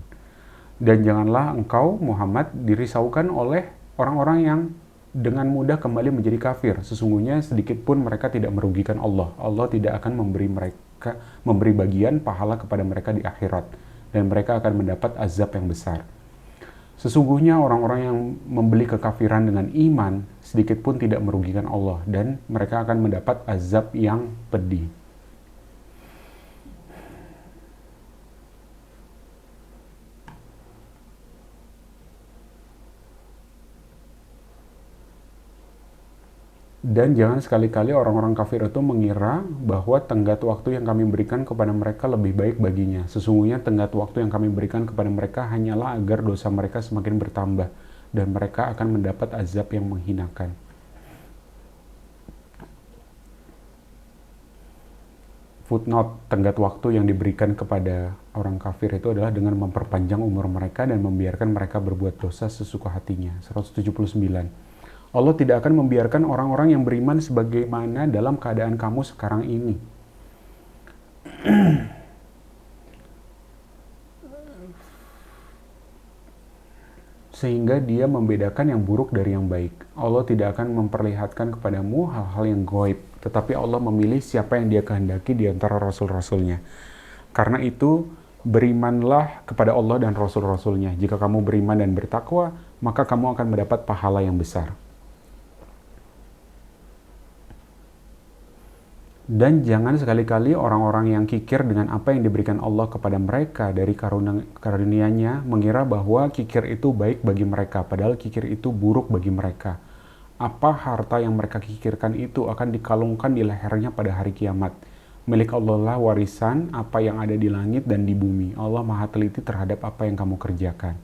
Dan janganlah engkau Muhammad dirisaukan oleh orang-orang yang dengan mudah kembali menjadi kafir. Sesungguhnya sedikit pun mereka tidak merugikan Allah. Allah tidak akan memberi bagian pahala kepada mereka di akhirat, dan mereka akan mendapat azab yang besar. Sesungguhnya orang-orang yang membeli kekafiran dengan iman sedikit pun tidak merugikan Allah dan mereka akan mendapat azab yang pedih. Dan jangan sekali-kali orang-orang kafir itu mengira bahwa tenggat waktu yang kami berikan kepada mereka lebih baik baginya. Sesungguhnya tenggat waktu yang kami berikan kepada mereka hanyalah agar dosa mereka semakin bertambah dan mereka akan mendapat azab yang menghinakan. Footnote, tenggat waktu yang diberikan kepada orang kafir itu adalah dengan memperpanjang umur mereka dan membiarkan mereka berbuat dosa sesuka hatinya. 179. Allah tidak akan membiarkan orang-orang yang beriman sebagaimana dalam keadaan kamu sekarang ini. Sehingga dia membedakan yang buruk dari yang baik. Allah tidak akan memperlihatkan kepadamu hal-hal yang gaib, tetapi Allah memilih siapa yang dia kehendaki di antara rasul-rasulnya. Karena itu, berimanlah kepada Allah dan rasul-rasulnya. Jika kamu beriman dan bertakwa, maka kamu akan mendapat pahala yang besar. Dan jangan sekali-kali orang-orang yang kikir dengan apa yang diberikan Allah kepada mereka dari karunia-Nya mengira bahwa kikir itu baik bagi mereka, padahal kikir itu buruk bagi mereka. Apa harta yang mereka kikirkan itu akan dikalungkan di lehernya pada hari kiamat. Milik Allah lah warisan apa yang ada di langit dan di bumi. Allah maha teliti terhadap apa yang kamu kerjakan.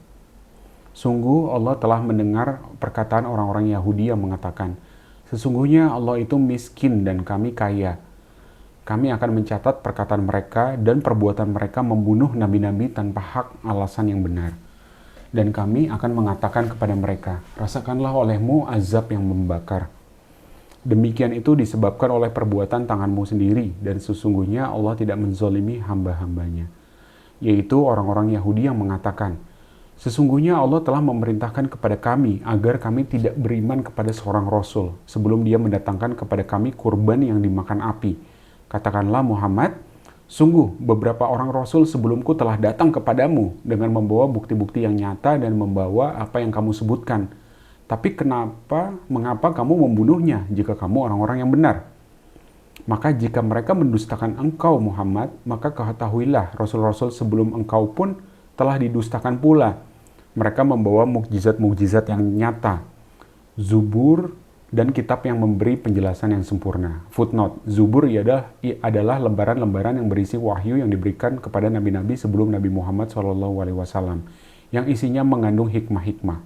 Sungguh Allah telah mendengar perkataan orang-orang Yahudi yang mengatakan, sesungguhnya Allah itu miskin dan kami kaya. Kami akan mencatat perkataan mereka dan perbuatan mereka membunuh nabi-nabi tanpa hak alasan yang benar. Dan kami akan mengatakan kepada mereka, rasakanlah olehmu azab yang membakar. Demikian itu disebabkan oleh perbuatan tanganmu sendiri, dan sesungguhnya Allah tidak menzolimi hamba-hambanya. Yaitu orang-orang Yahudi yang mengatakan, sesungguhnya Allah telah memerintahkan kepada kami agar kami tidak beriman kepada seorang rasul sebelum dia mendatangkan kepada kami kurban yang dimakan api. Katakanlah Muhammad, sungguh beberapa orang rasul sebelumku telah datang kepadamu dengan membawa bukti-bukti yang nyata dan membawa apa yang kamu sebutkan. Tapi mengapa kamu membunuhnya jika kamu orang-orang yang benar? Maka jika mereka mendustakan engkau Muhammad, maka ketahuilah rasul-rasul sebelum engkau pun telah didustakan pula. Mereka membawa mukjizat-mukjizat yang nyata. Zubur dan kitab yang memberi penjelasan yang sempurna. Footnote, Zubur adalah lembaran-lembaran yang berisi wahyu yang diberikan kepada nabi-nabi sebelum Nabi Muhammad SAW, yang isinya mengandung hikmah-hikmah.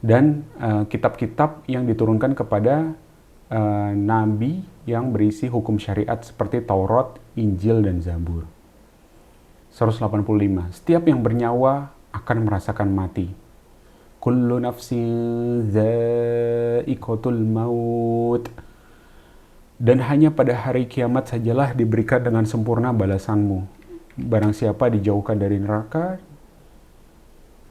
Dan kitab-kitab yang diturunkan kepada nabi yang berisi hukum syariat seperti Taurat, Injil, dan Zabur. 185. Setiap yang bernyawa akan merasakan mati. Kullu nafsin dha'iqatul maut. Dan hanya pada hari kiamat sajalah diberikan dengan sempurna balasanmu. Barang siapa dijauhkan dari neraka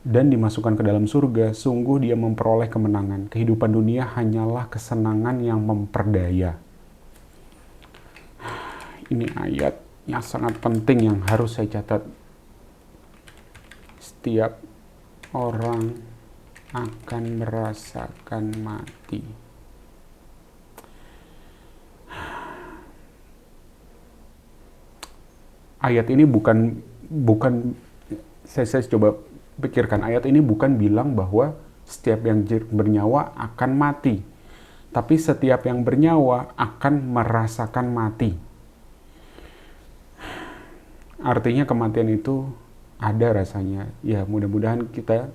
dan dimasukkan ke dalam surga, sungguh dia memperoleh kemenangan. Kehidupan dunia hanyalah kesenangan yang memperdaya. Ini ayat yang sangat penting yang harus saya catat. Setiap orang akan merasakan mati. Ayat ini bukan saya coba pikirkan, ayat ini bukan bilang bahwa setiap yang bernyawa akan mati, tapi setiap yang bernyawa akan merasakan mati. Artinya kematian itu ada rasanya. Ya, mudah-mudahan kita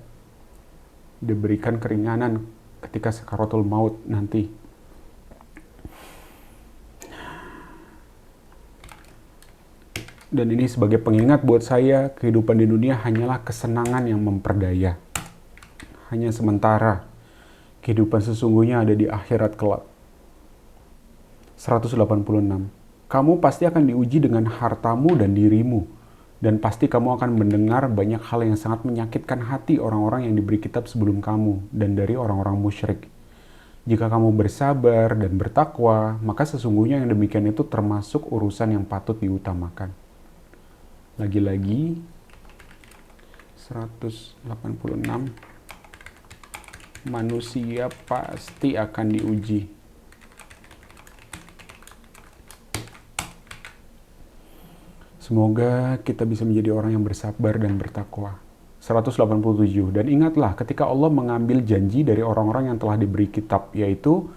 diberikan keringanan ketika sakaratul maut nanti. Dan ini sebagai pengingat buat saya, kehidupan di dunia hanyalah kesenangan yang memperdaya. Hanya sementara. Kehidupan sesungguhnya ada di akhirat kelak. 186. Kamu pasti akan diuji dengan hartamu dan dirimu. Dan pasti kamu akan mendengar banyak hal yang sangat menyakitkan hati orang-orang yang diberi kitab sebelum kamu dan dari orang-orang musyrik. Jika kamu bersabar dan bertakwa, maka sesungguhnya yang demikian itu termasuk urusan yang patut diutamakan. Lagi-lagi 186. Manusia pasti akan diuji. Semoga kita bisa menjadi orang yang bersabar dan bertakwa. 187. Dan ingatlah ketika Allah mengambil janji dari orang-orang yang telah diberi kitab, yaitu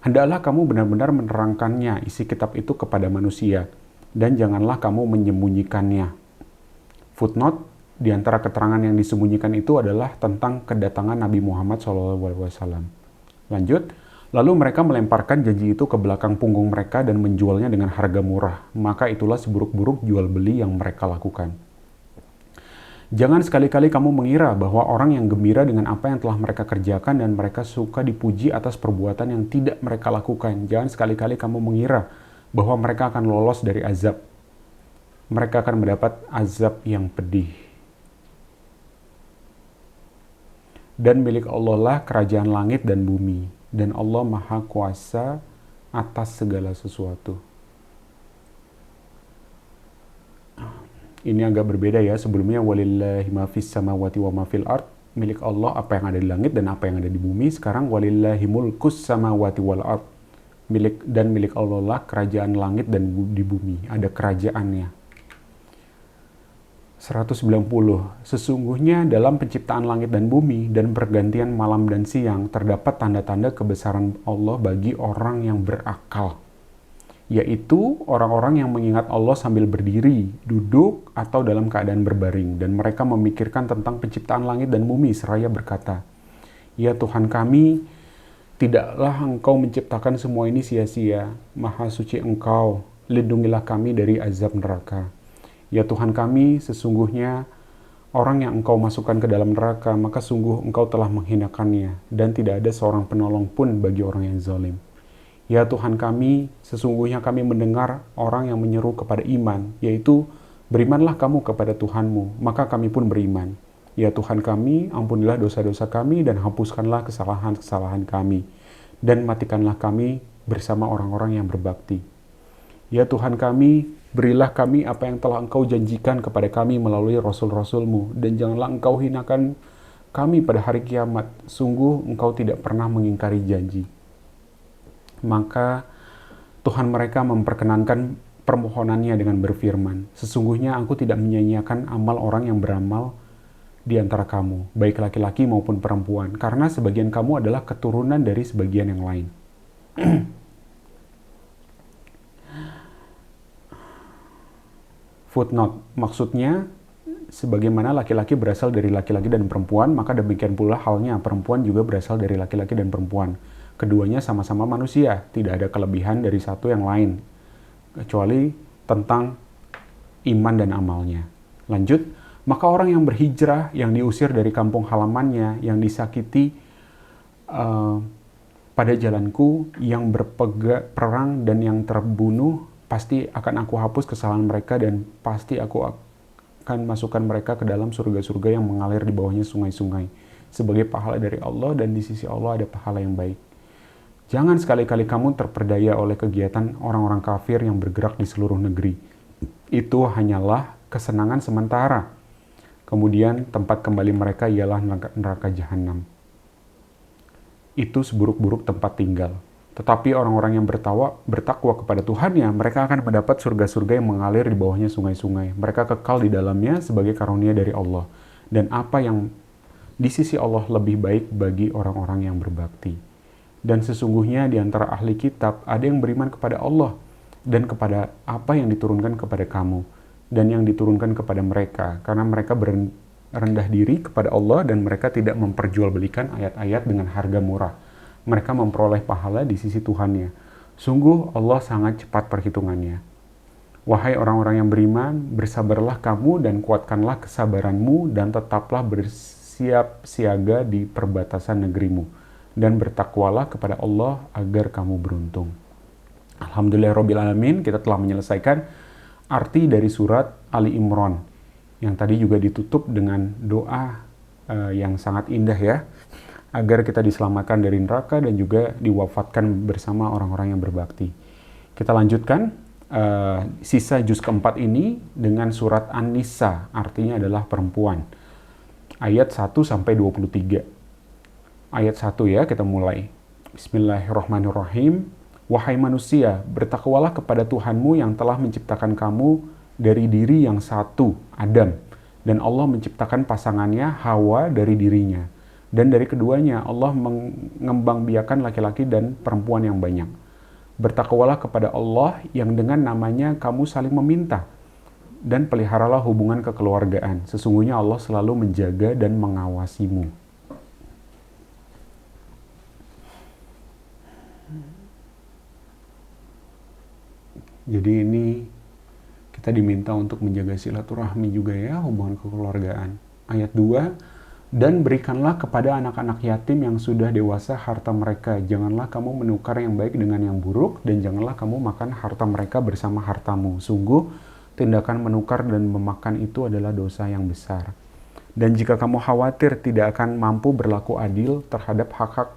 Hendaklah kamu benar-benar menerangkannya, isi kitab itu kepada manusia, dan janganlah kamu menyembunyikannya. Footnote, di antara keterangan yang disembunyikan itu adalah tentang kedatangan Nabi Muhammad SAW. Lanjut, lalu mereka melemparkan janji itu ke belakang punggung mereka dan menjualnya dengan harga murah. Maka itulah seburuk-buruk jual beli yang mereka lakukan. Jangan sekali-kali kamu mengira bahwa orang yang gembira dengan apa yang telah mereka kerjakan dan mereka suka dipuji atas perbuatan yang tidak mereka lakukan. Jangan sekali-kali kamu mengira bahwa mereka akan lolos dari azab. Mereka akan mendapat azab yang pedih. Dan milik Allah lah kerajaan langit dan bumi. Dan Allah Maha Kuasa atas segala sesuatu. Ini agak berbeda ya, sebelumnya walillahi ma fis samawati wa ma fil ard, milik Allah apa yang ada di langit dan apa yang ada di bumi. Sekarang walillahi mulkus samawati wal ard, milik Allah lah kerajaan langit dan di bumi, ada kerajaannya. 190. Sesungguhnya dalam penciptaan langit dan bumi dan pergantian malam dan siang terdapat tanda-tanda kebesaran Allah bagi orang yang berakal, yaitu orang-orang yang mengingat Allah sambil berdiri, duduk, atau dalam keadaan berbaring, dan mereka memikirkan tentang penciptaan langit dan bumi seraya berkata, "Ya Tuhan kami, tidaklah Engkau menciptakan semua ini sia-sia. Maha suci Engkau, lindungilah kami dari azab neraka. Ya Tuhan kami, sesungguhnya orang yang Engkau masukkan ke dalam neraka, maka sungguh Engkau telah menghinakannya, dan tidak ada seorang penolong pun bagi orang yang zalim. Ya Tuhan kami, sesungguhnya kami mendengar orang yang menyeru kepada iman, yaitu, berimanlah kamu kepada Tuhanmu, maka kami pun beriman. Ya Tuhan kami, ampunilah dosa-dosa kami dan hapuskanlah kesalahan-kesalahan kami, dan matikanlah kami bersama orang-orang yang berbakti. Ya Tuhan kami, berilah kami apa yang telah Engkau janjikan kepada kami melalui Rasul-Rasul-Mu, dan janganlah Engkau hinakan kami pada hari kiamat. Sungguh Engkau tidak pernah mengingkari janji." Maka Tuhan mereka memperkenankan permohonannya dengan berfirman, "Sesungguhnya aku tidak menyia-nyiakan amal orang yang beramal di antara kamu, baik laki-laki maupun perempuan, karena sebagian kamu adalah keturunan dari sebagian yang lain." Footnote, maksudnya sebagaimana laki-laki berasal dari laki-laki dan perempuan, maka demikian pula halnya perempuan juga berasal dari laki-laki dan perempuan. Keduanya sama-sama manusia, tidak ada kelebihan dari satu yang lain, kecuali tentang iman dan amalnya. Lanjut, maka orang yang berhijrah, yang diusir dari kampung halamannya, yang disakiti pada jalanku, yang berperang dan yang terbunuh, pasti akan aku hapus kesalahan mereka dan pasti aku akan masukkan mereka ke dalam surga-surga yang mengalir di bawahnya sungai-sungai, sebagai pahala dari Allah, dan di sisi Allah ada pahala yang baik. Jangan sekali-kali kamu terperdaya oleh kegiatan orang-orang kafir yang bergerak di seluruh negeri. Itu hanyalah kesenangan sementara. Kemudian tempat kembali mereka ialah neraka jahanam. Itu seburuk-buruk tempat tinggal. Tetapi orang-orang yang bertakwa kepada Tuhannya, mereka akan mendapat surga-surga yang mengalir di bawahnya sungai-sungai. Mereka kekal di dalamnya sebagai karunia dari Allah. Dan apa yang di sisi Allah lebih baik bagi orang-orang yang berbakti. Dan sesungguhnya di antara ahli kitab ada yang beriman kepada Allah dan kepada apa yang diturunkan kepada kamu dan yang diturunkan kepada mereka, karena mereka rendah diri kepada Allah dan mereka tidak memperjualbelikan ayat-ayat dengan harga murah. Mereka memperoleh pahala di sisi Tuhannya. Sungguh Allah sangat cepat perhitungannya. Wahai orang-orang yang beriman, bersabarlah kamu dan kuatkanlah kesabaranmu dan tetaplah bersiap siaga di perbatasan negerimu. Dan bertakwalah kepada Allah agar kamu beruntung. Alhamdulillahirrabbilalamin, kita telah menyelesaikan arti dari surat Ali Imran, yang tadi juga ditutup dengan doa yang sangat indah ya, agar kita diselamatkan dari neraka dan juga diwafatkan bersama orang-orang yang berbakti. Kita lanjutkan sisa juz keempat ini dengan surat An-Nisa, artinya adalah perempuan. Ayat 1-23. Ayat 1 ya, kita mulai. Bismillahirrahmanirrahim. Wahai manusia, bertakwalah kepada Tuhanmu yang telah menciptakan kamu dari diri yang satu, Adam. Dan Allah menciptakan pasangannya, Hawa, dari dirinya. Dan dari keduanya, Allah mengembangbiakan laki-laki dan perempuan yang banyak. Bertakwalah kepada Allah yang dengan namanya kamu saling meminta. Dan peliharalah hubungan kekeluargaan. Sesungguhnya Allah selalu menjaga dan mengawasimu. Jadi ini kita diminta untuk menjaga silaturahmi juga ya, hubungan kekeluargaan. Ayat 2, dan berikanlah kepada anak-anak yatim yang sudah dewasa harta mereka. Janganlah kamu menukar yang baik dengan yang buruk, dan janganlah kamu makan harta mereka bersama hartamu. Sungguh, tindakan menukar dan memakan itu adalah dosa yang besar. Dan jika kamu khawatir tidak akan mampu berlaku adil terhadap hak-hak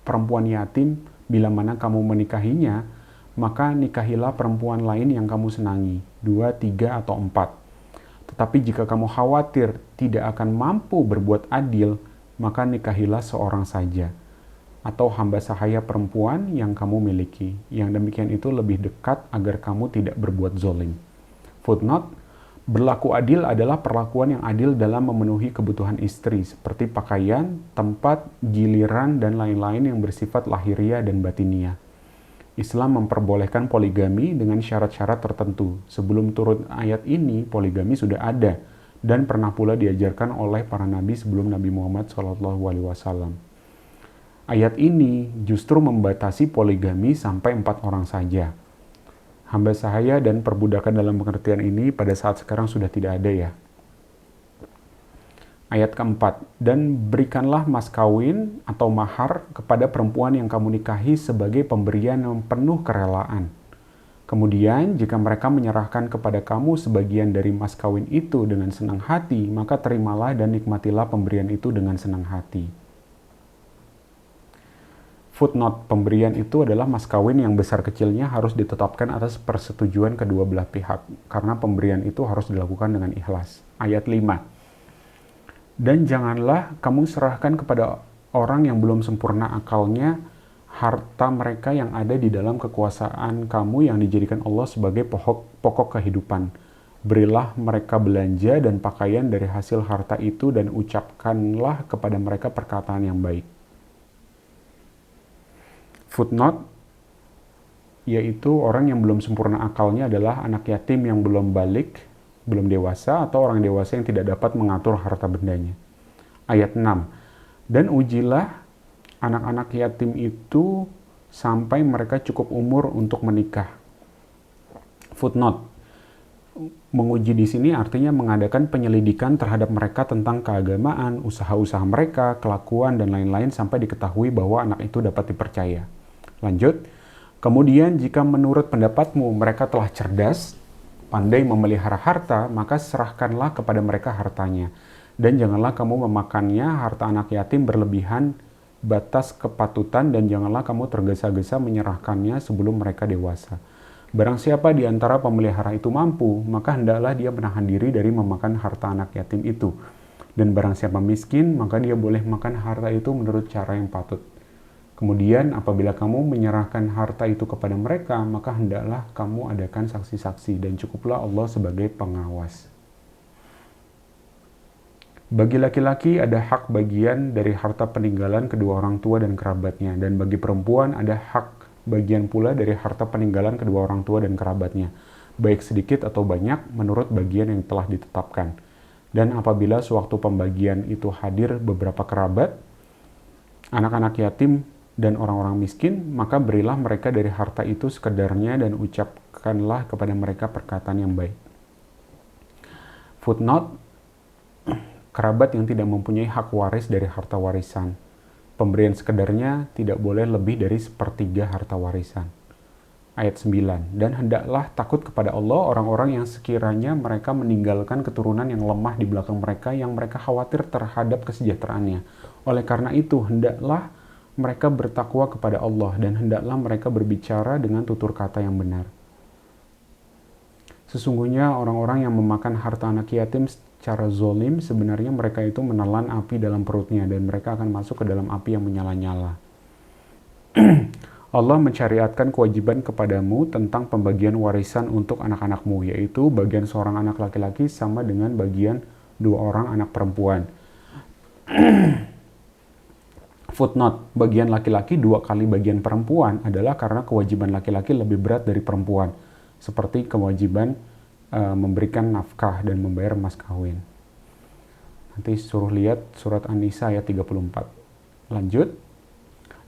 perempuan yatim, bila mana kamu menikahinya, maka nikahilah perempuan lain yang kamu senangi, 2, 3, atau 4. Tetapi jika kamu khawatir tidak akan mampu berbuat adil, maka nikahilah seorang saja, atau hamba sahaya perempuan yang kamu miliki. Yang demikian itu lebih dekat agar kamu tidak berbuat zolim. Footnote, berlaku adil adalah perlakuan yang adil dalam memenuhi kebutuhan istri, seperti pakaian, tempat, giliran, dan lain-lain yang bersifat lahiriah dan batiniah. Islam memperbolehkan poligami dengan syarat-syarat tertentu. Sebelum turun ayat ini, poligami sudah ada dan pernah pula diajarkan oleh para nabi sebelum Nabi Muhammad SAW. Ayat ini justru membatasi poligami sampai 4 orang saja. Hamba sahaya dan perbudakan dalam pengertian ini pada saat sekarang sudah tidak ada ya. Ayat keempat, dan berikanlah mas kawin atau mahar kepada perempuan yang kamu nikahi sebagai pemberian yang penuh kerelaan. Kemudian, jika mereka menyerahkan kepada kamu sebagian dari mas kawin itu dengan senang hati, maka terimalah dan nikmatilah pemberian itu dengan senang hati. Footnote, pemberian itu adalah mas kawin yang besar kecilnya harus ditetapkan atas persetujuan kedua belah pihak, karena pemberian itu harus dilakukan dengan ikhlas. Ayat 5. Dan janganlah kamu serahkan kepada orang yang belum sempurna akalnya harta mereka yang ada di dalam kekuasaan kamu yang dijadikan Allah sebagai pokok kehidupan. Berilah mereka belanja dan pakaian dari hasil harta itu dan ucapkanlah kepada mereka perkataan yang baik. Footnote, yaitu orang yang belum sempurna akalnya adalah anak yatim yang belum balik, belum dewasa, atau orang dewasa yang tidak dapat mengatur harta bendanya. Ayat 6. Dan ujilah anak-anak yatim itu sampai mereka cukup umur untuk menikah. Footnote. Menguji di sini artinya mengadakan penyelidikan terhadap mereka tentang keagamaan, usaha-usaha mereka, kelakuan, dan lain-lain sampai diketahui bahwa anak itu dapat dipercaya. Lanjut. Kemudian jika menurut pendapatmu mereka telah cerdas, pandai memelihara harta, maka serahkanlah kepada mereka hartanya. Dan janganlah kamu memakannya harta anak yatim berlebihan batas kepatutan, dan janganlah kamu tergesa-gesa menyerahkannya sebelum mereka dewasa. Barang siapa di antara pemelihara itu mampu, maka hendaklah dia menahan diri dari memakan harta anak yatim itu. Dan barang siapa miskin, maka dia boleh makan harta itu menurut cara yang patut. Kemudian apabila kamu menyerahkan harta itu kepada mereka, maka hendaklah kamu adakan saksi-saksi, dan cukuplah Allah sebagai pengawas. Bagi laki-laki ada hak bagian dari harta peninggalan kedua orang tua dan kerabatnya, dan bagi perempuan ada hak bagian pula dari harta peninggalan kedua orang tua dan kerabatnya, baik sedikit atau banyak menurut bagian yang telah ditetapkan. Dan apabila sewaktu pembagian itu hadir beberapa kerabat, anak-anak yatim, dan orang-orang miskin, maka berilah mereka dari harta itu sekedarnya dan ucapkanlah kepada mereka perkataan yang baik. Footnote, kerabat yang tidak mempunyai hak waris dari harta warisan. Pemberian sekedarnya tidak boleh lebih dari 1/3 harta warisan. Ayat 9, dan hendaklah takut kepada Allah orang-orang yang sekiranya mereka meninggalkan keturunan yang lemah di belakang mereka yang mereka khawatir terhadap kesejahteraannya. Oleh karena itu, hendaklah mereka bertakwa kepada Allah, dan hendaklah mereka berbicara dengan tutur kata yang benar. Sesungguhnya orang-orang yang memakan harta anak yatim secara zolim, sebenarnya mereka itu menelan api dalam perutnya, dan mereka akan masuk ke dalam api yang menyala-nyala. Allah mensyariatkan kewajiban kepadamu tentang pembagian warisan untuk anak-anakmu, yaitu bagian seorang anak laki-laki sama dengan bagian 2 orang anak perempuan. Footnote, bagian laki-laki 2 kali bagian perempuan adalah karena kewajiban laki-laki lebih berat dari perempuan, seperti kewajiban memberikan nafkah dan membayar mas kawin. Nanti suruh lihat surat An-Nisa ayat 34. Lanjut.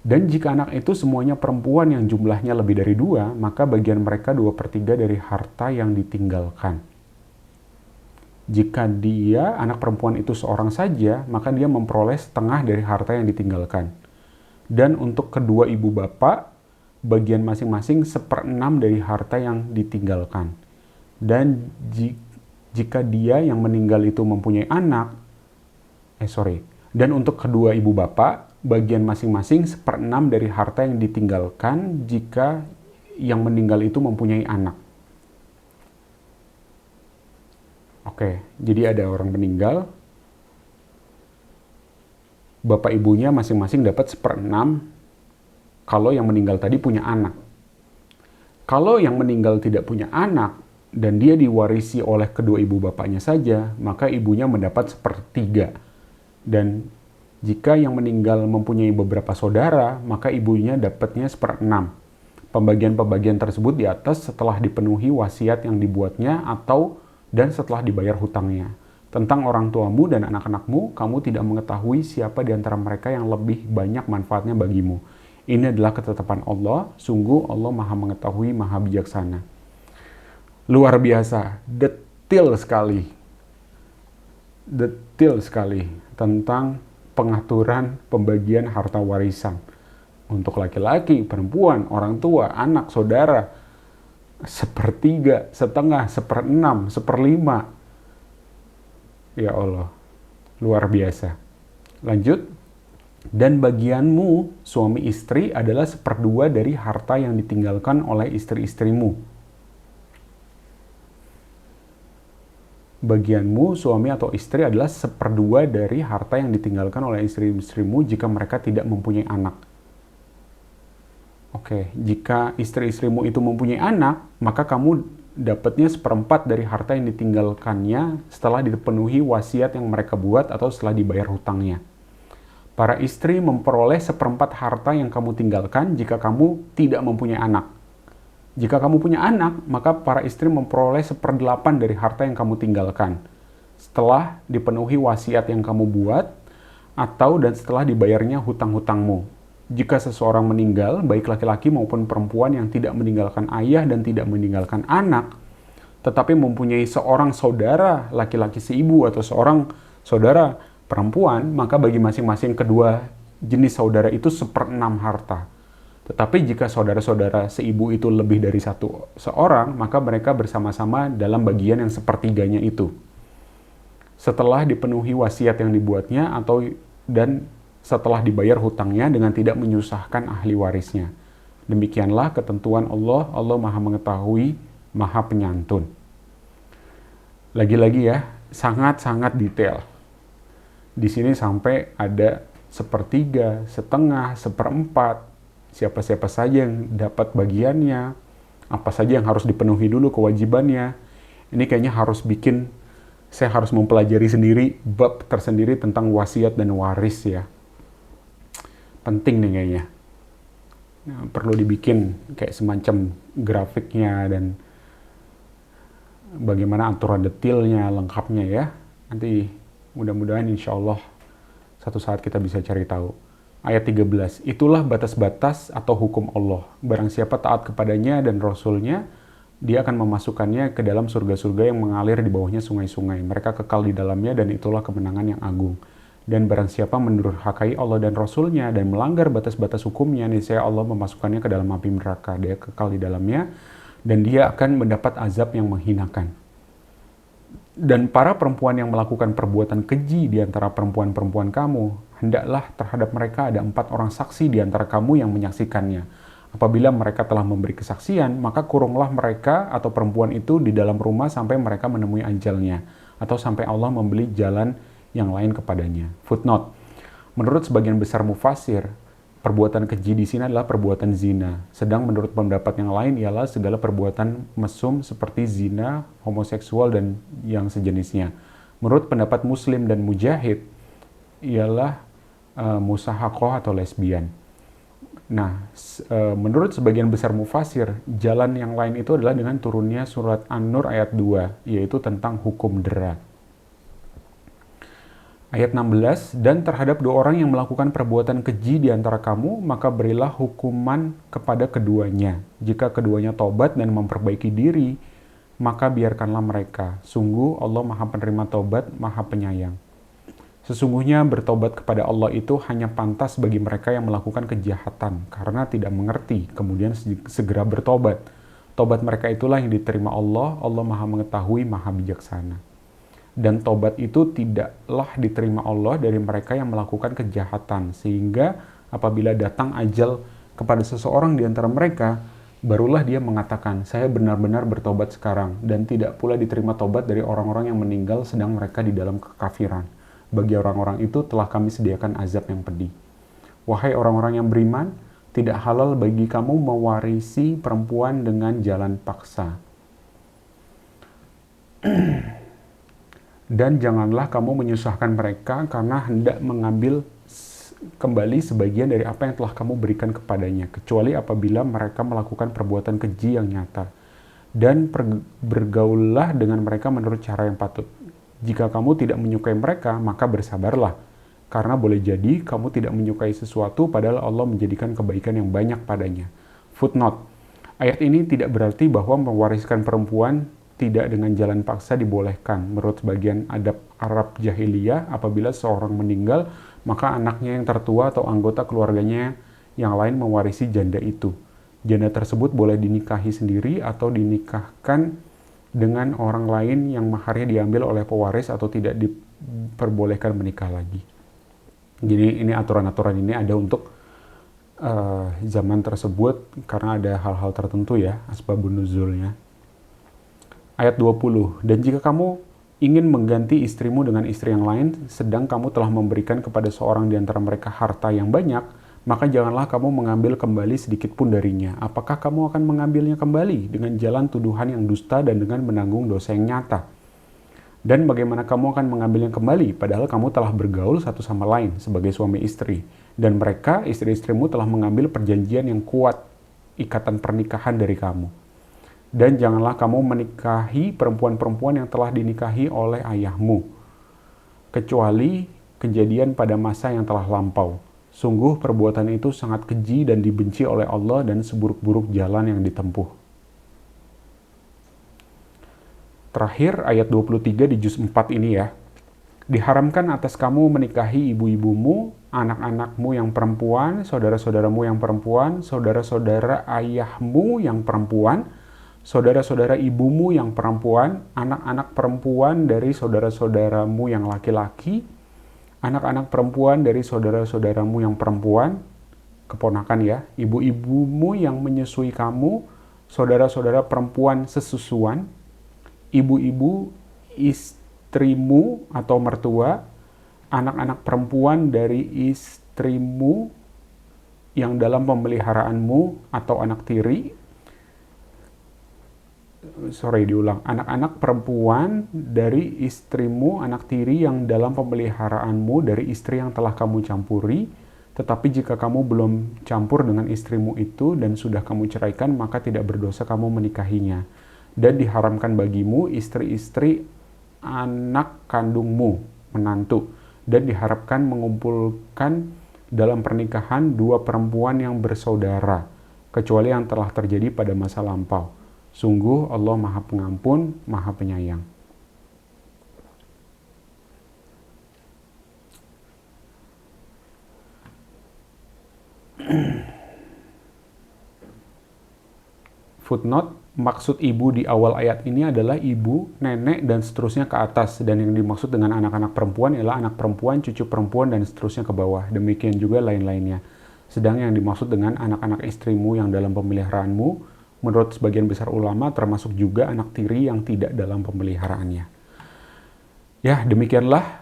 Dan jika anak itu semuanya perempuan yang jumlahnya lebih dari 2, maka bagian mereka 2/3 dari harta yang ditinggalkan. Jika dia, anak perempuan itu seorang saja, maka dia memperoleh setengah dari harta yang ditinggalkan. Dan untuk kedua ibu bapak, bagian masing-masing 1/6 dari harta yang ditinggalkan. Dan jika dia yang meninggal itu mempunyai anak, dan untuk kedua ibu bapak, bagian masing-masing 1/6 dari harta yang ditinggalkan jika yang meninggal itu mempunyai anak. Oke, jadi ada orang meninggal, bapak ibunya masing-masing dapat 1/6 kalau yang meninggal tadi punya anak. Kalau yang meninggal tidak punya anak dan dia diwarisi oleh kedua ibu bapaknya saja, maka ibunya mendapat 1/3. Dan jika yang meninggal mempunyai beberapa saudara, maka ibunya dapatnya 1/6. Pembagian-pembagian tersebut di atas setelah dipenuhi wasiat yang dibuatnya dan setelah dibayar hutangnya. Tentang orang tuamu dan anak-anakmu, kamu tidak mengetahui siapa di antara mereka yang lebih banyak manfaatnya bagimu. Ini adalah ketetapan Allah, sungguh Allah Maha Mengetahui, Maha Bijaksana. Luar biasa, detail sekali tentang pengaturan pembagian harta warisan. Untuk laki-laki, perempuan, orang tua, anak, saudara, 1/3, setengah, 1/6, 1/5. Ya Allah, luar biasa. Lanjut. Dan bagianmu, suami istri, adalah 1/2 dari harta yang ditinggalkan oleh istri-istrimu. Bagianmu, suami atau istri, adalah 1/2 dari harta yang ditinggalkan oleh istri-istrimu jika mereka tidak mempunyai anak. Oke, jika istri-istrimu itu mempunyai anak, maka kamu dapatnya 1/4 dari harta yang ditinggalkannya setelah dipenuhi wasiat yang mereka buat atau setelah dibayar hutangnya. Para istri memperoleh 1/4 harta yang kamu tinggalkan jika kamu tidak mempunyai anak. Jika kamu punya anak, maka para istri memperoleh 1/8 dari harta yang kamu tinggalkan setelah dipenuhi wasiat yang kamu buat dan setelah dibayarnya hutang-hutangmu. Jika seseorang meninggal, baik laki-laki maupun perempuan yang tidak meninggalkan ayah dan tidak meninggalkan anak, tetapi mempunyai seorang saudara laki-laki seibu atau seorang saudara perempuan, maka bagi masing-masing kedua jenis saudara itu 1/6 harta. Tetapi jika saudara-saudara seibu itu lebih dari seorang, maka mereka bersama-sama dalam bagian yang 1/3-nya itu. Setelah dipenuhi wasiat yang dibuatnya dan setelah dibayar hutangnya dengan tidak menyusahkan ahli warisnya. Demikianlah ketentuan Allah. Allah Maha Mengetahui, Maha Penyantun. Lagi-lagi ya, sangat-sangat detail. Di sini sampai ada 1/3, setengah, 1/4, siapa-siapa saja yang dapat bagiannya, apa saja yang harus dipenuhi dulu kewajibannya. Ini kayaknya saya harus mempelajari sendiri bab tersendiri tentang wasiat dan waris ya. Penting nih kayaknya. Nah, perlu dibikin kayak semacam grafiknya dan bagaimana aturan detailnya, lengkapnya ya. Nanti mudah-mudahan insya Allah satu saat kita bisa cari tahu. Ayat 13, itulah batas-batas atau hukum Allah. Barang siapa taat kepadanya dan Rasulnya, dia akan memasukkannya ke dalam surga-surga yang mengalir di bawahnya sungai-sungai. Mereka kekal di dalamnya dan itulah kemenangan yang agung. Dan barang siapa mendurhakai Allah dan Rasulnya dan melanggar batas-batas hukumnya, niscaya Allah memasukkannya ke dalam api neraka. Dia kekal di dalamnya dan dia akan mendapat azab yang menghinakan. Dan para perempuan yang melakukan perbuatan keji di antara perempuan-perempuan kamu, hendaklah terhadap mereka ada 4 orang saksi di antara kamu yang menyaksikannya. Apabila mereka telah memberi kesaksian, maka kurunglah mereka atau perempuan itu di dalam rumah sampai mereka menemui ajalnya, atau sampai Allah membeli jalan yang lain kepadanya. Footnote. Menurut sebagian besar mufasir, perbuatan keji di sini adalah perbuatan zina. Sedang menurut pendapat yang lain ialah segala perbuatan mesum seperti zina, homoseksual dan yang sejenisnya. Menurut pendapat Muslim dan Mujahid ialah musahaqoh atau lesbian. Nah, menurut sebagian besar mufasir, jalan yang lain itu adalah dengan turunnya surat An-Nur ayat 2, yaitu tentang hukum dera. Ayat 16, dan terhadap dua orang yang melakukan perbuatan keji di antara kamu, maka berilah hukuman kepada keduanya. Jika keduanya tobat dan memperbaiki diri, maka biarkanlah mereka. Sungguh Allah Maha Penerima Tobat, Maha Penyayang. Sesungguhnya bertobat kepada Allah itu hanya pantas bagi mereka yang melakukan kejahatan karena tidak mengerti, kemudian segera bertobat. Tobat mereka itulah yang diterima Allah, Allah Maha Mengetahui, Maha Bijaksana. Dan tobat itu tidaklah diterima Allah dari mereka yang melakukan kejahatan, sehingga apabila datang ajal kepada seseorang di antara mereka, barulah dia mengatakan, saya benar-benar bertobat sekarang, dan tidak pula diterima tobat dari orang-orang yang meninggal sedang mereka di dalam kekafiran. Bagi orang-orang itu telah kami sediakan azab yang pedih. Wahai orang-orang yang beriman, tidak halal bagi kamu mewarisi perempuan dengan jalan paksa. Dan janganlah kamu menyusahkan mereka karena hendak mengambil kembali sebagian dari apa yang telah kamu berikan kepadanya, kecuali apabila mereka melakukan perbuatan keji yang nyata. Dan bergaullah dengan mereka menurut cara yang patut. Jika kamu tidak menyukai mereka, maka bersabarlah. Karena boleh jadi kamu tidak menyukai sesuatu padahal Allah menjadikan kebaikan yang banyak padanya. Footnote. Ayat ini tidak berarti bahwa mewariskan perempuan tidak dengan jalan paksa dibolehkan. Menurut sebagian adab Arab jahiliyah, apabila seorang meninggal, maka anaknya yang tertua atau anggota keluarganya yang lain mewarisi janda itu. Janda tersebut boleh dinikahi sendiri atau dinikahkan dengan orang lain yang maharnya diambil oleh pewaris atau tidak diperbolehkan menikah lagi. Jadi ini aturan-aturan ini ada untuk zaman tersebut karena ada hal-hal tertentu ya, asbabun nuzulnya. Ayat 20, dan jika kamu ingin mengganti istrimu dengan istri yang lain, sedang kamu telah memberikan kepada seorang di antara mereka harta yang banyak, maka janganlah kamu mengambil kembali sedikit pun darinya. Apakah kamu akan mengambilnya kembali dengan jalan tuduhan yang dusta dan dengan menanggung dosa yang nyata? Dan bagaimana kamu akan mengambilnya kembali, padahal kamu telah bergaul satu sama lain sebagai suami istri. Dan mereka, istri-istrimu telah mengambil perjanjian yang kuat, ikatan pernikahan dari kamu. Dan janganlah kamu menikahi perempuan-perempuan yang telah dinikahi oleh ayahmu, kecuali kejadian pada masa yang telah lampau. Sungguh perbuatan itu sangat keji dan dibenci oleh Allah dan seburuk-buruk jalan yang ditempuh. Terakhir ayat 23 di juz 4 ini ya. Diharamkan atas kamu menikahi ibu-ibumu, anak-anakmu yang perempuan, saudara-saudaramu yang perempuan, saudara-saudara ayahmu yang perempuan, saudara-saudara ibumu yang perempuan, anak-anak perempuan dari saudara-saudaramu yang laki-laki, anak-anak perempuan dari saudara-saudaramu yang perempuan, keponakan ya, ibu-ibumu yang menyusui kamu, saudara-saudara perempuan sesusuan, ibu-ibu istrimu atau mertua, anak-anak perempuan dari istrimu yang dalam pemeliharaanmu atau anak tiri, anak-anak perempuan dari istrimu, anak tiri yang dalam pemeliharaanmu dari istri yang telah kamu campuri, tetapi jika kamu belum campur dengan istrimu itu dan sudah kamu ceraikan, maka tidak berdosa kamu menikahinya. Dan diharamkan bagimu istri-istri anak kandungmu, menantu, dan diharapkan mengumpulkan dalam pernikahan dua perempuan yang bersaudara, kecuali yang telah terjadi pada masa lampau. Sungguh Allah Maha Pengampun, Maha Penyayang. Footnote, maksud ibu di awal ayat ini adalah ibu, nenek, dan seterusnya ke atas. Dan yang dimaksud dengan anak-anak perempuan ialah anak perempuan, cucu perempuan, dan seterusnya ke bawah. Demikian juga lain-lainnya. Sedang yang dimaksud dengan anak-anak istrimu yang dalam pemeliharaanmu, menurut sebagian besar ulama termasuk juga anak tiri yang tidak dalam pemeliharaannya. Ya, demikianlah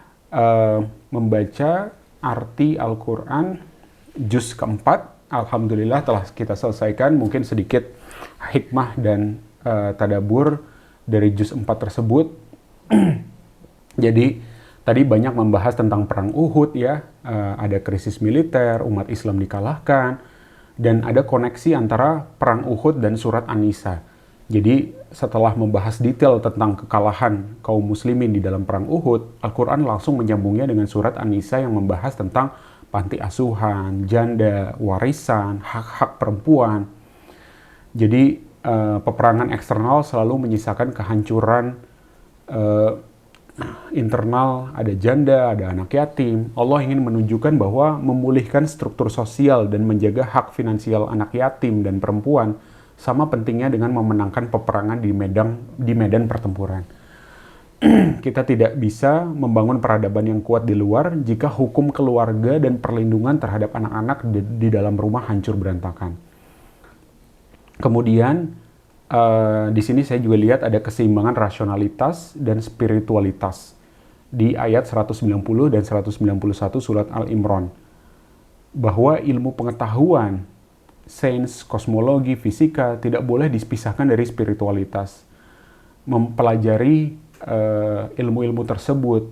membaca arti Al-Quran juz keempat. Alhamdulillah telah kita selesaikan. Mungkin sedikit hikmah dan tadabbur dari juz 4 tersebut. Jadi Tadi banyak membahas tentang perang Uhud ya, ada krisis militer, umat Islam dikalahkan, dan ada koneksi antara perang Uhud dan surat An-Nisa. Jadi setelah membahas detail tentang kekalahan kaum muslimin di dalam perang Uhud, Al-Quran langsung menyambungnya dengan surat An-Nisa yang membahas tentang panti asuhan, janda, warisan, hak-hak perempuan. Jadi peperangan eksternal selalu menyisakan kehancuran internal, ada janda, ada anak yatim. Allah ingin menunjukkan bahwa memulihkan struktur sosial dan menjaga hak finansial anak yatim dan perempuan sama pentingnya dengan memenangkan peperangan di medan pertempuran. Kita tidak bisa membangun peradaban yang kuat di luar jika hukum keluarga dan perlindungan terhadap anak-anak di dalam rumah hancur berantakan. Kemudian di sini saya juga lihat ada keseimbangan rasionalitas dan spiritualitas di ayat 190 dan 191 surat Al-Imran. Bahwa ilmu pengetahuan, sains, kosmologi, fisika tidak boleh dipisahkan dari spiritualitas. Mempelajari ilmu-ilmu tersebut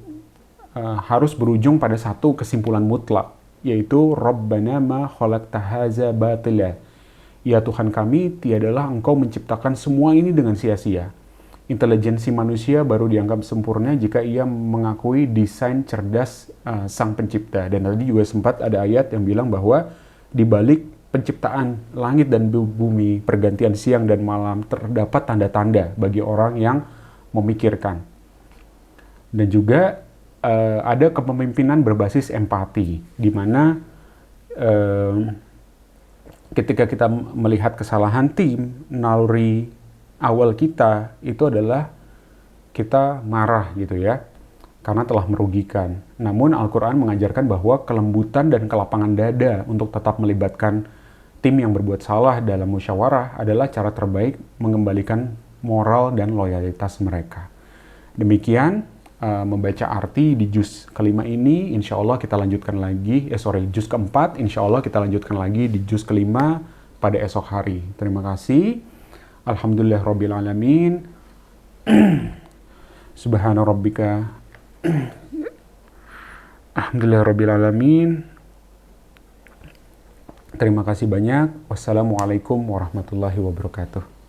harus berujung pada satu kesimpulan mutlak, yaitu Rabbana ma khalaqta hadza batila. Ya Tuhan kami, tiadalah Engkau menciptakan semua ini dengan sia-sia. Intelijensi manusia baru dianggap sempurna jika ia mengakui desain cerdas Sang Pencipta. Dan tadi juga sempat ada ayat yang bilang bahwa di balik penciptaan langit dan bumi, pergantian siang dan malam, terdapat tanda-tanda bagi orang yang memikirkan. Dan juga ada kepemimpinan berbasis empati, di mana ketika kita melihat kesalahan tim, naluri awal kita itu adalah kita marah gitu ya, karena telah merugikan. Namun Al-Quran mengajarkan bahwa kelembutan dan kelapangan dada untuk tetap melibatkan tim yang berbuat salah dalam musyawarah adalah cara terbaik mengembalikan moral dan loyalitas mereka. Demikian membaca arti di juz kelima ini, insya Allah kita lanjutkan lagi, juz keempat, insya Allah kita lanjutkan lagi di juz kelima pada esok hari. Terima kasih. Alhamdulillahirrabbilalamin. Subhana rabbika. Alhamdulillahirrabbilalamin. Terima kasih banyak. Wassalamualaikum warahmatullahi wabarakatuh.